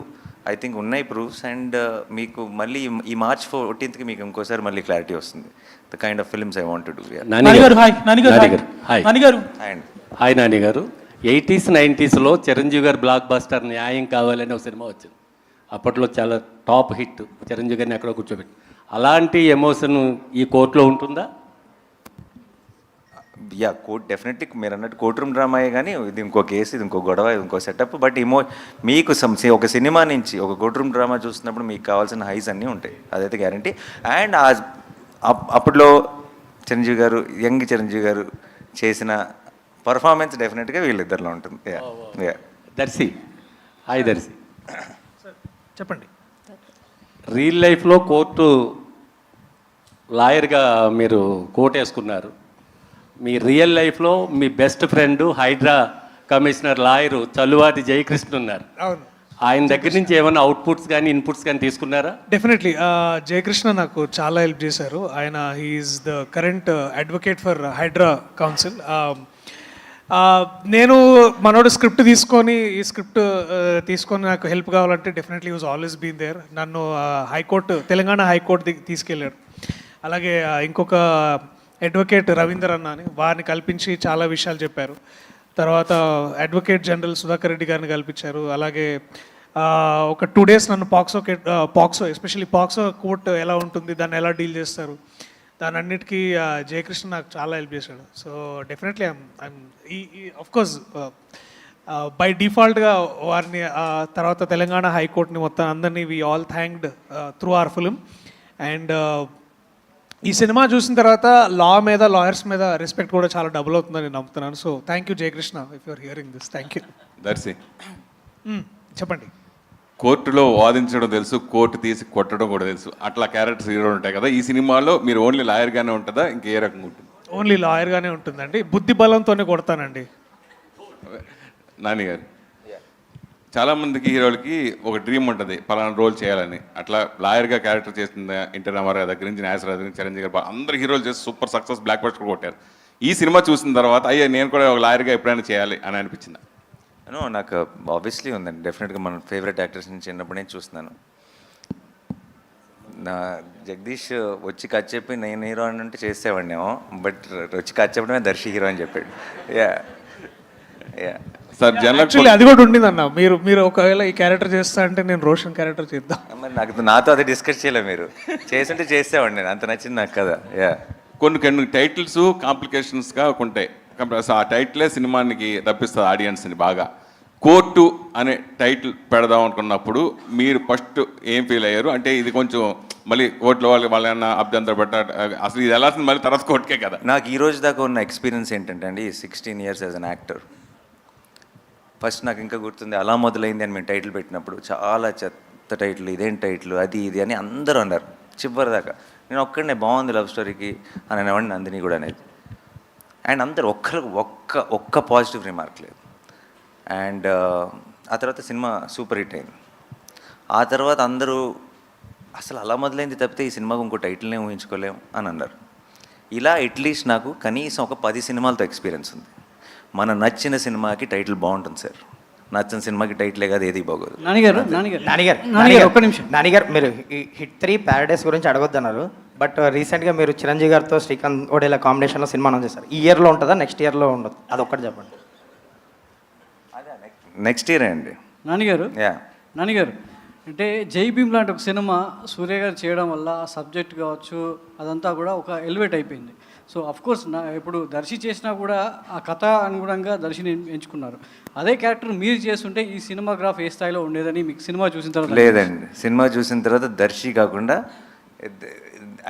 Speaker 3: ఐ థింక్ ఉన్నాయి ప్రూఫ్స్. అండ్ మీకు మళ్ళీ ఈ March 14th మీకు ఇంకోసారి మళ్ళీ క్లారిటీ వస్తుంది the kind of films I want to do. And
Speaker 11: hi Nani గారు, 80s 90sలో చిరంజీవి గారు బ్లాక్ బస్టర్ న్యాయం కావాలని ఒక సినిమా వచ్చింది. అప్పట్లో చాలా టాప్ హిట్, చిరంజీవి గారిని ఎక్కడో కూర్చోబెట్టి. అలాంటి ఎమోషన్ ఈ కోర్టులో ఉంటుందా?
Speaker 3: యా, కోర్ట్ డెఫినెట్లీ మీరు అన్నట్టు కోర్ట్ రూమ్ డ్రామాయే, కానీ ఇది ఇంకో కేసు, ఇది ఇంకో గొడవ, ఇది ఇంకో సెటప్. బట్ మీకు ఒక సినిమా నుంచి ఒక కోర్ట్ రూమ్ డ్రామా చూస్తున్నప్పుడు మీకు కావాల్సిన హైస్ అన్నీ ఉంటాయి, అదైతే గ్యారంటీ. అండ్ అప్పట్లో చిరంజీవి గారు, యంగ్ చిరంజీవి గారు చేసిన పర్ఫార్మెన్స్ డెఫినెట్గా వీళ్ళిద్దరిలో ఉంటుంది.
Speaker 11: దర్శి, హాయ్ దర్శి,
Speaker 6: చెప్పండి.
Speaker 11: రియల్ లైఫ్లో కోర్టు లాయర్గా మీరు కోర్టు వేసుకున్నారు. మీ రియల్ లైఫ్లో మీ best friend Hydraa commissioner lawyer Challuvati Jayakrishna ఉన్నారు.
Speaker 6: అవును,
Speaker 11: ఆయన దగ్గర నుంచి ఏమైనా అవుట్పుట్స్ కానీ ఇన్పుట్స్ కానీ తీసుకున్నారా?
Speaker 6: డెఫినెట్లీ. జయకృష్ణ నాకు చాలా హెల్ప్ చేశారు. ఆయన he's the current advocate for Hydraa council. నేను మనోడు స్క్రిప్ట్ తీసుకొని నాకు హెల్ప్ కావాలంటే definitely was always been there. నన్ను తెలంగాణ హైకోర్టు తీసుకెళ్ళాడు. అలాగే ఇంకొక అడ్వకేట్ రవీందర్ అన్న అని వారిని కల్పించి చాలా విషయాలు చెప్పారు. తర్వాత అడ్వకేట్ జనరల్ సుధాకర్ రెడ్డి గారిని కల్పించారు. అలాగే ఒక 2 days నన్ను పాక్సో ఎస్పెషల్లీ పాక్సో కోర్ట్ ఎలా ఉంటుంది, దాన్ని ఎలా డీల్ చేస్తారు, దాని అన్నిటికీ జయకృష్ణ నాకు చాలా హెల్ప్ చేశాడు. సో డెఫినెట్లీ కోర్స్ బై డిఫాల్ట్గా వారిని తర్వాత తెలంగాణ హైకోర్టుని మొత్తం అందరినీ we all thanked through our film. And ఈ సినిమా చూసిన తర్వాత లాయర్స్ మీద రెస్పెక్ట్ కూడా చాలా డబుల్ అవుతుందని నేను నమ్ముతున్నాను. So thank you Jayakrishna, if you're hearing this. Thank you.
Speaker 12: Darshi,
Speaker 6: చెప్పండి.
Speaker 12: కోర్టులో వాదించడం తెలుసు, కోర్టు తీసి కొట్టడం కూడా తెలుసు, అట్లా క్యారెక్టర్స్ హీరో ఉంటాయి కదా. ఈ సినిమాలో మీరు ఓన్లీ లాయర్గానే ఉంటుందా, ఇంకే రకంగా ఉంటుంది?
Speaker 6: ఓన్లీ లాయర్గానే ఉంటుందండి, బుద్ధి బలంతోనే కొడతానండి.
Speaker 12: నాని గారు, చాలామందికి హీరోలకి ఒక డ్రీమ్ ఉంటుంది పలానా రోల్ చేయాలని. అట్లా లాయర్గా క్యారెక్టర్ చేస్తుంది ఎన్టీ రామారావు దగ్గర నుంచి, నాగేశ్వరరావు దగ్గర నుంచి, చిరంజీవి గారు, అందరు హీరోలు చేసి సూపర్ సక్సెస్ బ్లాక్ బస్టర్ కొట్టారు. ఈ సినిమా చూసిన తర్వాత అయ్యా నేను కూడా ఒక లాయర్గా ఎప్పుడైనా చేయాలి అని అనిపించింది?
Speaker 3: నాకు ఆబ్వియస్లీ ఉందండి. డెఫినెట్గా మన ఫేవరెట్ యాక్టర్స్ నుంచి చిన్నప్పుడు నేను చూస్తున్నాను. నా జగదీష్ వచ్చి కథ చెప్పి నేను హీరో అని అంటే చేసేవాడినేమో, బట్ వచ్చి కథ చెప్పడమే దర్శి హీరో అని చెప్పాడు.
Speaker 12: సార్
Speaker 6: యాక్చువల్లీ అది కూడా ఉండింది అన్న. మీరు ఒకవేళ ఈ క్యారెక్టర్ చేస్తా అంటే నేను రోషన్ క్యారెక్టర్ చేద్దాం.
Speaker 3: మరి నాతో అది డిస్కస్ చేయలేదు, మీరు చేస్తుంటే చేసేవాడిని, నేను అంత నచ్చింది నాకు కదా.
Speaker 12: కొన్ని టైటిల్స్ కాంప్లికేషన్స్గా ఉంటాయి. ఆ టైటిలే సినిమానికి రప్పిస్తుంది ఆడియన్స్ని బాగా. కోర్టు అనే టైటిల్ పెడదాం అనుకున్నప్పుడు మీరు ఫస్ట్ ఏం ఫీల్ అయ్యారు? అంటే ఇది కొంచెం మళ్ళీ కోర్టులో వాళ్ళేమన్నా అభ్యంతరం పెట్టారు, అసలు ఇది ఎలా మళ్ళీ తర్వాత కోర్టుకే కదా.
Speaker 3: నాకు ఈ రోజు దాకా ఉన్న ఎక్స్పీరియన్స్ ఏంటంటే అండి, 16 years as an actor. First నాకు ఇంకా గుర్తుంది, అలా మొదలైంది అని మేము టైటిల్ పెట్టినప్పుడు చాలా చెత్త టైటిల్, ఇదేం టైటిల్, అది ఇది అని అందరూ అన్నారు చివరి దాకా. నేను ఒక్కడనే బాగుంది లవ్ స్టోరీకి అని అనేవాడిని, నందిని కూడా అనేది. అండ్ అందరు ఒక్క పాజిటివ్ రిమార్క్ లేదు. అండ్ ఆ తర్వాత సినిమా సూపర్ హిట్ అయింది. ఆ తర్వాత అందరూ అసలు అలా మొదలైంది తప్పితే ఈ సినిమాకు ఇంకో టైటిల్నే ఊహించుకోలేము అని అన్నారు. ఇలా అట్లీస్ట్ నాకు కనీసం ఒక 10 సినిమాలతో ఎక్స్పీరియన్స్ ఉంది. మన నచ్చిన సినిమాకి టైటిల్ బాగుంటుంది సార్, నచ్చిన సినిమాకి టైటిలే కాదు ఏది బాగోదు.
Speaker 7: నానిగారు
Speaker 1: ఒక్క నిమిషం.
Speaker 7: నానిగారు మీరు హిట్ 3 ప్యారడైస్ గురించి అడగొద్దన్నారు, బట్ రీసెంట్గా మీరు చిరంజీవి గారితో శ్రీకాంత్ ఓడేలా కాంబినేషన్లో సినిమా అనౌన్స్ చేశారు. ఈ ఇయర్లో ఉంటుందా, నెక్స్ట్ ఇయర్లో ఉండదు? అదొక్కటి చెప్పండి.
Speaker 3: నెక్స్ట్ ఇయర్ అండి.
Speaker 1: నానిగారు
Speaker 3: యా
Speaker 1: నానిగారు అంటే జై భీమ్ లాంటి ఒక సినిమా సూర్య గారు చేయడం వల్ల సబ్జెక్ట్ కావచ్చు అదంతా కూడా ఒక ఎలివేట్ అయిపోయింది. సో అఫ్కోర్స్ ఇప్పుడు దర్శి చేసినా కూడా ఆ కథ అనుగుణంగా దర్శిని ఎంచుకున్నారు. అదే క్యారెక్టర్ మీరు చేస్తుంటే ఈ సినిమాగ్రాఫ్ ఏ స్థాయిలో ఉండేదని మీకు సినిమా చూసిన తర్వాత
Speaker 3: లేదండి, సినిమా చూసిన తర్వాత దర్శి కాకుండా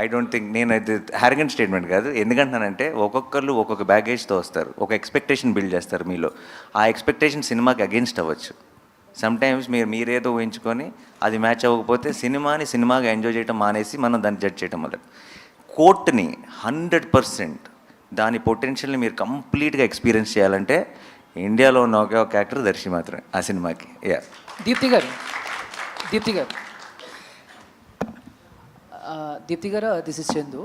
Speaker 3: ఐ డోంట్ థింక్, నేను అది హ్యారగెంట్ స్టేట్మెంట్ కాదు. ఎందుకంటానంటే ఒక్కొక్కరు ఒక్కొక్క బ్యాగేజ్తో వస్తారు, ఒక ఎక్స్పెక్టేషన్ బిల్డ్ చేస్తారు మీలో. ఆ ఎక్స్పెక్టేషన్ సినిమాకి అగేన్స్ట్ అవ్వచ్చు. సమ్టైమ్స్ మీరేదో ఊహించుకొని అది మ్యాచ్ అవ్వకపోతే సినిమాగా ఎంజాయ్ చేయడం మానేసి మనం దాన్ని జడ్జ్ చేయడం మొదలు. కోర్ట్ని 100% దాని పొటెన్షియల్ని మీరు కంప్లీట్గా ఎక్స్పీరియన్స్ చేయాలంటే ఇండియాలో ఉన్న ఒకే ఒక యాక్టర్ దర్శి మాత్రమే ఆ సినిమాకి. యా
Speaker 13: దీప్తి గారు this is Chandu.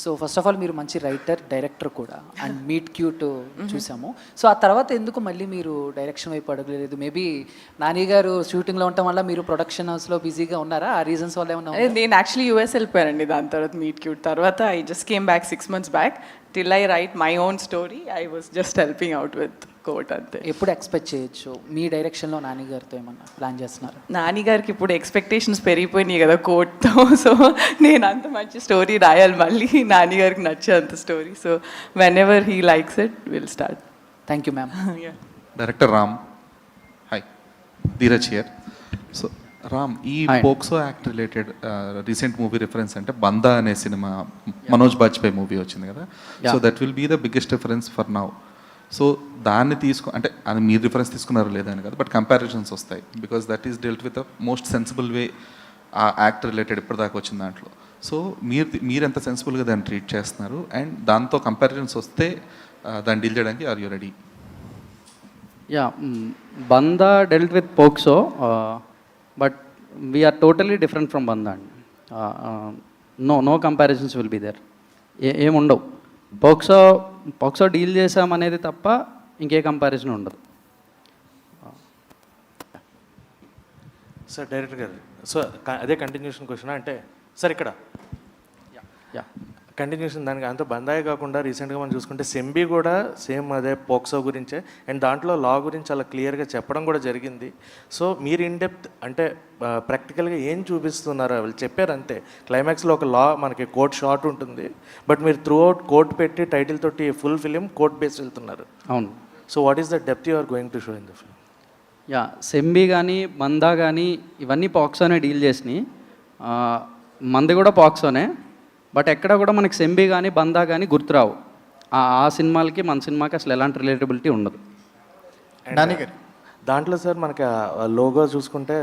Speaker 13: So first of all మీరు మంచి రైటర్, డైరెక్టర్ కూడా, అండ్ మీట్ క్యూట్ చూసాము. సో ఆ తర్వాత ఎందుకు మళ్ళీ మీరు డైరెక్షన్ వైపు అడగలేదు? మేబీ నాని గారు షూటింగ్లో ఉండటం వల్ల మీరు ప్రొడక్షన్ హౌస్లో బిజీగా ఉన్నారా? ఆ రీజన్స్ వల్ల ఏమన్నా?
Speaker 14: నేను యాక్చువల్లీ యూఎస్ వెళ్ళిపోయానండి. దాని తర్వాత మీట్ క్యూట్ తర్వాత I just came back 6 months back. Till I write my own story I was just helping out with కోట్ అంతే.
Speaker 13: ఎప్పుడు ఎక్స్పెక్ట్ చేయొచ్చు మీ డైరెక్షన్లో నాని గారితో ఏమన్నా ప్లాన్ చేస్తున్నారు?
Speaker 14: నాని గారికి ఇప్పుడు ఎక్స్పెక్టేషన్స్ పెరిగిపోయినాయి కదా కోట్తో. సో నేను అంత మంచి స్టోరీ రాయాలి మళ్ళీ, నాని గారికి నచ్చే అంత story. So whenever he likes it will start.
Speaker 13: Thank you ma'am.
Speaker 15: Director Ram, hi, Dheeraj here. So Ram, ఈ POCSO act related recent movie reference అంటే బందా అనే సినిమా, మనోజ్ బాజ్పేయి మూవీ వచ్చింది కదా. So that will be the biggest reference for now. So దాన్ని అంటే అది మీరు రిఫరెన్స్ తీసుకున్నారో లేదని కదా, బట్ కంపారిజన్స్ వస్తాయి because that is dealt with the most sensible way ఆ యాక్ట్ రిలేటెడ్ ఇప్పటిదాకా వచ్చిన దాంట్లో. సో మీరు ఎంత సెన్సిబుల్గా దాన్ని ట్రీట్ చేస్తున్నారు, అండ్ దాంతో కంపారిజన్స్ వస్తే దాన్ని డీల్ చేయడానికి are you ready?
Speaker 5: Yeah, Bandaa dealt with POCSO, but we're totally different from Bandaa అండి. No comparisons will be there. ఏముండవు. పోక్సో డీల్ చేసామనేది తప్ప ఇంకే కంపారిజన్ ఉండదు.
Speaker 16: సార్ డైరెక్టర్ గారు, సో అదే కంటిన్యూషన్ క్వశ్చన్ అంటే సార్ ఇక్కడ
Speaker 5: యా
Speaker 16: కంటిన్యూషన్ దానికి అంత బందాయి కాకుండా రీసెంట్గా మనం చూసుకుంటే సెంబీ కూడా సేమ్ అదే పోక్సో గురించే, అండ్ దాంట్లో లా గురించి చాలా క్లియర్గా చెప్పడం కూడా జరిగింది. సో మీరు ఇన్ డెప్త్ అంటే ప్రాక్టికల్గా ఏం చూపిస్తున్నారు వాళ్ళు చెప్పారు అంతే. క్లైమాక్స్లో ఒక లా మనకి కోర్ట్ షార్ట్ ఉంటుంది, బట్ మీరు త్రూ అవుట్ కోర్ట్ పెట్టి టైటిల్ తోటి ఫుల్ ఫిలిం కోర్ట్ బేస్ వెళ్తున్నారు.
Speaker 5: అవును.
Speaker 16: So what is the depth you are going to show in the film?
Speaker 5: Yeah, Sembi కానీ బందా కానీ ఇవన్నీ పాక్సోనే డీల్ చేసినాయి. మంది కూడా పాక్సోనే, బట్ ఎక్కడ కూడా మనకి సెంబీ కానీ బందా కానీ గుర్తురావు. ఆ సినిమాలకి మన సినిమాకి అసలు ఎలాంటి రిలేటబిలిటీ ఉండదు.
Speaker 16: దాంట్లో సార్ మనకి లోగో చూసుకుంటే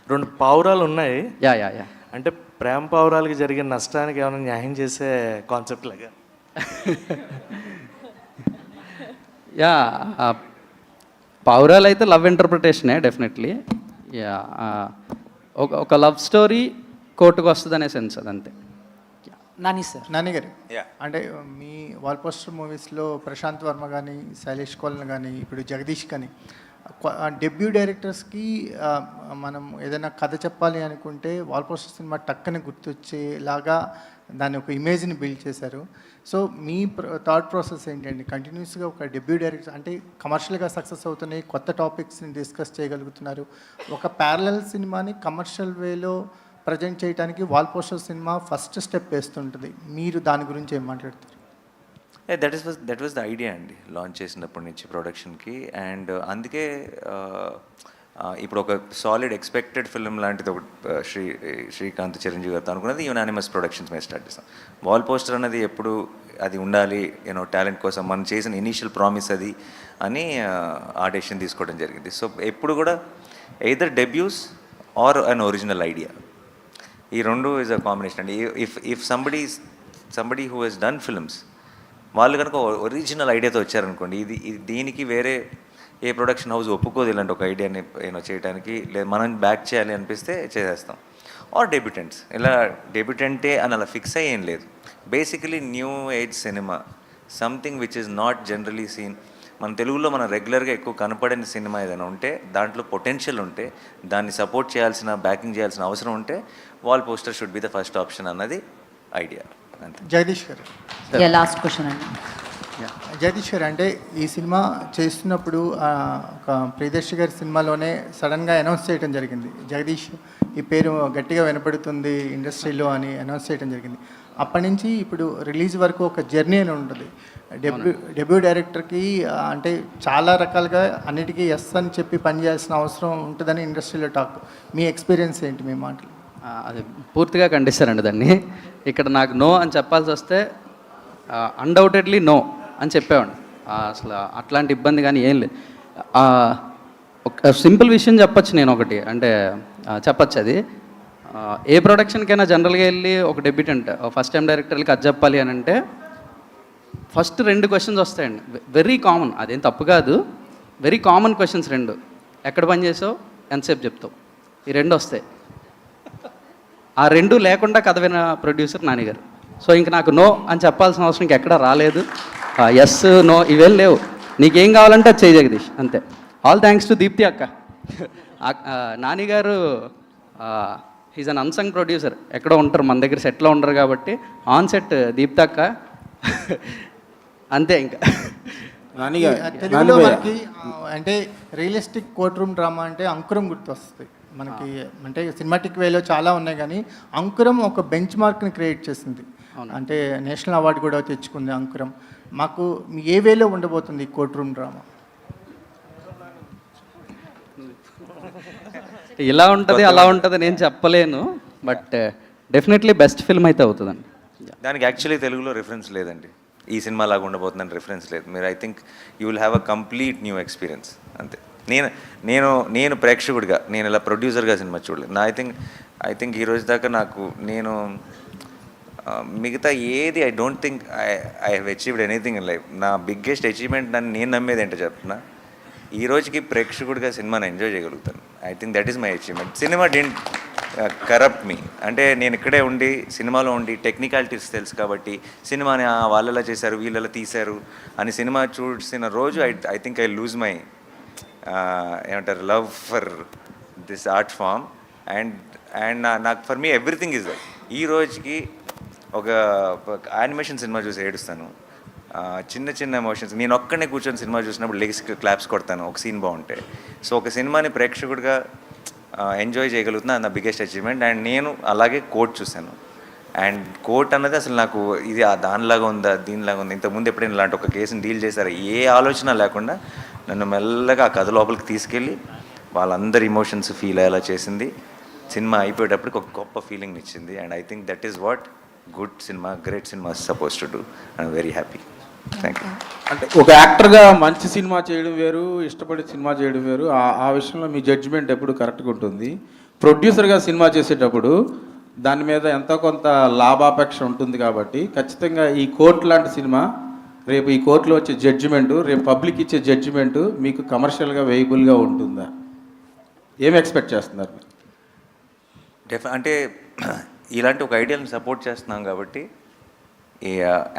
Speaker 16: 2 పావురాలు ఉన్నాయి.
Speaker 5: యా యా యా
Speaker 16: అంటే ప్రేమ పావురాలకి జరిగిన నష్టానికి ఏమైనా న్యాయం చేసే కాన్సెప్ట్ లాగా.
Speaker 5: యా, పావురాలు అయితే లవ్ ఇంటర్ప్రిటేషనే డెఫినెట్లీ. యా, ఒక లవ్ స్టోరీ కోర్టుకు వస్తుంది అనే సెన్స్ అదంతే.
Speaker 13: నాని గారు,
Speaker 17: అంటే మీ వాల్ పోస్టర్ మూవీస్లో ప్రశాంత్ వర్మ కానీ, శైలేష్ కోలన్ కానీ, ఇప్పుడు జగదీష్ కానీ, డెబ్యూ డైరెక్టర్స్కి మనం ఏదైనా కథ చెప్పాలి అనుకుంటే వాల్ పోస్టర్ సినిమా టక్కని గుర్తొచ్చేలాగా దాని ఒక ఇమేజ్ని బిల్డ్ చేశారు. సో మీ థాట్ ప్రాసెస్ ఏంటండి? కంటిన్యూస్గా ఒక డెబ్యూ డైరెక్టర్ అంటే కమర్షియల్గా సక్సెస్ అవుతున్నాయి, కొత్త టాపిక్స్ని డిస్కస్ చేయగలుగుతున్నారు. ఒక ప్యారలల్ సినిమాని కమర్షియల్ వేలో ప్రజెంట్ చేయడానికి wall poster cinema first step వేస్తుంటుంది. మీరు దాని గురించి ఏం మాట్లాడతారు?
Speaker 3: దట్ వాజ్ ద ఐడియా అండి లాంచ్ చేసినప్పటి నుంచి ప్రొడక్షన్కి. అండ్ అందుకే ఇప్పుడు ఒక సాలిడ్ ఎక్స్పెక్టెడ్ ఫిల్మ్ లాంటిది ఒక శ్రీకాంత్ చిరంజీవి గారితో అనుకున్నది యునానిమస్ ప్రొడక్షన్స్ మీద స్టార్ట్ చేస్తాం. వాల్ పోస్టర్ అనేది ఎప్పుడు అది ఉండాలి, టాలెంట్ కోసం మనం చేసిన ఇనీషియల్ ప్రామిస్ అది అని ఆ డెసిషన్ తీసుకోవడం జరిగింది. సో ఎప్పుడు కూడా either debuts are an original idea, ఈ రెండు ఈజ్ అ కాంబినేషన్ అండి. If somebody who he's done films వాళ్ళు కనుక ఒరిజినల్ ఐడియాతో వచ్చారనుకోండి, ఇది దీనికి వేరే ఏ ప్రొడక్షన్ హౌస్ ఒప్పుకోదు ఇలాంటి ఒక ఐడియాని చేయడానికి, లేదు మనం బ్యాక్ చేయాలి అనిపిస్తే చేసేస్తాం. ఆర్ డెబ్యూటెంట్స్, ఇలా డెబ్యూటెంటే అని అలా ఫిక్స్ అయ్యేం లేదు. Basically new age cinema, something which is not generally seen. మన తెలుగులో మనం రెగ్యులర్గా ఎక్కువ కనపడని సినిమా ఏదైనా ఉంటే, దాంట్లో పొటెన్షియల్ ఉంటే, దాన్ని సపోర్ట్ చేయాల్సిన, బ్యాకింగ్ చేయాల్సిన అవసరం ఉంటే, wall poster should be the first option అన్నది ఐడియా. అంతే.
Speaker 17: జగదీష్ గారు,
Speaker 8: లాస్ట్ క్వశ్చన్ అండి.
Speaker 17: జగదీష్ గారు, అంటే ఈ సినిమా చేస్తున్నప్పుడు ఒక ప్రియదర్శి గారి సినిమాలోనే సడన్గా అనౌన్స్ చేయడం జరిగింది, జగదీష్ ఈ పేరు గట్టిగా వినపడుతుంది ఇండస్ట్రీలో అని అనౌన్స్ చేయడం జరిగింది. అప్పటి నుంచి ఇప్పుడు రిలీజ్ వరకు ఒక జర్నీ అని ఉంటుంది. డెబ్యూ డైరెక్టర్కి అంటే చాలా రకాలుగా అన్నిటికీ ఎస్ అని చెప్పి పనిచేయాల్సిన అవసరం ఉంటుందని ఇండస్ట్రీలో టాక్. మీ ఎక్స్పీరియన్స్ ఏంటి, మీ మాటలు?
Speaker 5: అది పూర్తిగా ఖండిస్తారండి దాన్ని. ఇక్కడ నాకు నో అని చెప్పాల్సి వస్తే అన్డౌటెడ్లీ నో అని చెప్పేవాడిని. అసలు అట్లాంటి ఇబ్బంది కానీ ఏం లేదు. ఒక సింపుల్ విషయం చెప్పచ్చు నేను ఒకటి, అంటే చెప్పచ్చు అది. ఏ ప్రొడక్షన్కైనా జనరల్గా వెళ్ళి ఒక డెబ్యూటెంట్ ఫస్ట్ టైం డైరెక్టర్లకి అది చెప్పాలి అని అంటే ఫస్ట్ 2 క్వశ్చన్స్ వస్తాయండి. వెరీ కామన్, అదేం తప్పు కాదు, వెరీ కామన్ క్వశ్చన్స్ 2. ఎక్కడ పని చేసావు, ఎంతసేపు చెప్తావు, ఈ 2 వస్తాయి. ఆ 2 లేకుండా కథ విన ప్రొడ్యూసర్ నాని గారు. సో ఇంక నాకు నో అని చెప్పాల్సిన అవసరం ఇంకెక్కడా రాలేదు. ఎస్ నో ఇవేం లేవు, నీకేం కావాలంటే అది చేయి జగదీష్, అంతే. ఆల్ థ్యాంక్స్ టు దీప్తి అక్క. నాని గారు హీజ్ అన్ అన్సంగ్ ప్రొడ్యూసర్, ఎక్కడో ఉంటారు, మన దగ్గర సెట్లో ఉండరు కాబట్టి ఆన్ సెట్ దీప్తి అక్క అంతే. ఇంకా
Speaker 17: తెలుగులో మనకి అంటే రియలిస్టిక్ కోర్ట్ రూమ్ డ్రామా అంటే అంకురం గుర్తొస్తుంది మనకి. అంటే సినిమాటిక్ వేలో చాలా ఉన్నాయి, కానీ అంకురం ఒక బెంచ్ మార్క్ని క్రియేట్ చేసింది. అంటే నేషనల్ అవార్డు కూడా తెచ్చుకుంది అంకురం. మాకు ఏ వేలో ఉండబోతుంది కోర్ట్ రూమ్ డ్రామా?
Speaker 5: ఇలా ఉంటుంది అలా ఉంటుంది నేను చెప్పలేను, బట్ డెఫినెట్లీ బెస్ట్ ఫిల్మ్ అయితే అవుతుందండి.
Speaker 3: దానికి యాక్చువల్లీ తెలుగులో రిఫరెన్స్ లేదండి. ఈ సినిమా లాగా ఉండబోతుందని రిఫరెన్స్ లేదు. మీరు I think you will have a complete new experience, అంతే. నేను ప్రేక్షకుడిగా, నేను ఇలా ప్రొడ్యూసర్గా సినిమా చూడలేదు. ఐ థింక్ ఈ రోజు దాకా నేను మిగతా ఏది I don't think I have achieved anything in life. నా బిగ్గెస్ట్ అచీవ్మెంట్ నేను నమ్మేది ఏంటో చెప్తున్నా, ఈ రోజుకి ప్రేక్షకుడిగా సినిమాని ఎంజాయ్ చేయగలుగుతాను. I think that is my achievement. Cinema didn't corrupt me. అంటే నేను ఇక్కడే ఉండి సినిమాలో ఉండి టెక్నికాలిటీస్ తెలుసు కాబట్టి సినిమాని వాళ్ళలా చేశారు వీళ్ళలా తీశారు అని సినిమా చూసిన రోజు I think I lose my ఏమంటారు love for this art form. And నాకు for me everything is that. ఈ రోజుకి ఒక యానిమేషన్ సినిమా చూసి ఏడుస్తాను, చిన్న చిన్న ఎమోషన్స్. నేను ఒక్కడే కూర్చొని సినిమా చూసినప్పుడు లెగ్స్ క్లాప్స్ కొడతాను ఒక సీన్ బాగుంటే. సో ఒక సినిమాని ప్రేక్షకుడిగా ఎంజాయ్ చేయగలుగుతున్నా, నా బిగ్గెస్ట్ అచీవ్మెంట్. అండ్ నేను అలాగే కోర్ట్ చూశాను. అండ్ కోర్ట్ అన్నది అసలు నాకు ఇది దానిలాగా ఉందా దీనిలాగా ఉందా, ఇంతకుముందు ఎప్పుడైనా ఇలాంటి ఒక కేసుని డీల్ చేశారా, ఏ ఆలోచన లేకుండా నన్ను మెల్లగా ఆ కథ లోపలికి తీసుకెళ్ళి వాళ్ళందరి ఇమోషన్స్ ఫీల్ అయ్యేలా చేసింది. సినిమా అయిపోయేటప్పటికి ఒక గొప్ప ఫీలింగ్ ఇచ్చింది. And I think that is what good cinema, great cinema suppose to do. I'm very happy. Thank you.
Speaker 18: అంటే ఒక యాక్టర్గా మంచి సినిమా చేయడం వేరు, ఇష్టపడి సినిమా చేయడం వేరు. ఆ విషయంలో మీ జడ్జిమెంట్ ఎప్పుడు కరెక్ట్గా ఉంటుంది. ప్రొడ్యూసర్గా సినిమా చేసేటప్పుడు దాని మీద ఎంతో కొంత లాభాపేక్ష ఉంటుంది కాబట్టి ఖచ్చితంగా ఈ కోర్టు లాంటి సినిమా రేపు ఈ కోర్టులో వచ్చే జడ్జిమెంటు, రేపు పబ్లిక్ ఇచ్చే జడ్జిమెంటు మీకు కమర్షియల్గా వేయబుల్గా ఉంటుందా? ఏం ఎక్స్పెక్ట్ చేస్తున్నారు?
Speaker 3: అంటే ఇలాంటి ఒక ఐడియాని సపోర్ట్ చేస్తున్నాం కాబట్టి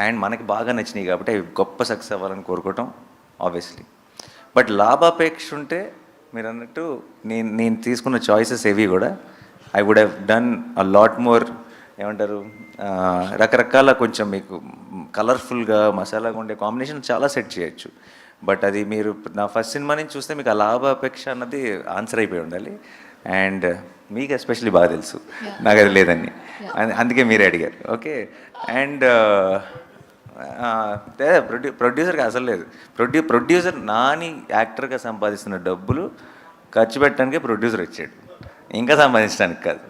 Speaker 3: అండ్ మనకి బాగా నచ్చినాయి కాబట్టి అవి గొప్ప సక్సెస్ అవ్వాలని కోరుకోవటం ఆబ్వియస్లీ. బట్ లాభాపేక్ష ఉంటే మీరు అన్నట్టు నేను తీసుకున్న చాయిసెస్ ఏవి కూడా I would have done a lot more, ఏమంటారు రకరకాల కొంచెం మీకు కలర్ఫుల్గా మసాలాగా ఉండే కాంబినేషన్ చాలా సెట్ చేయొచ్చు. బట్ అది మీరు నా ఫస్ట్ సినిమా నుంచి చూస్తే మీకు ఆ లాభాపేక్ష అన్నది ఆన్సర్ అయిపోయి ఉండాలి. అండ్ మీకు ఎస్పెషల్లీ బాగా తెలుసు నాకు అది లేదని, అందుకే మీరే అడిగారు. ఓకే. అండ్ ప్రొడ్యూసర్గా అసలు లేదు. ప్రొడ్యూసర్ నాని యాక్టర్గా సంపాదిస్తున్న డబ్బులు ఖర్చు పెట్టడానికే ప్రొడ్యూసర్ వచ్చాడు, ఇంకా సంపాదించడానికి కాదు.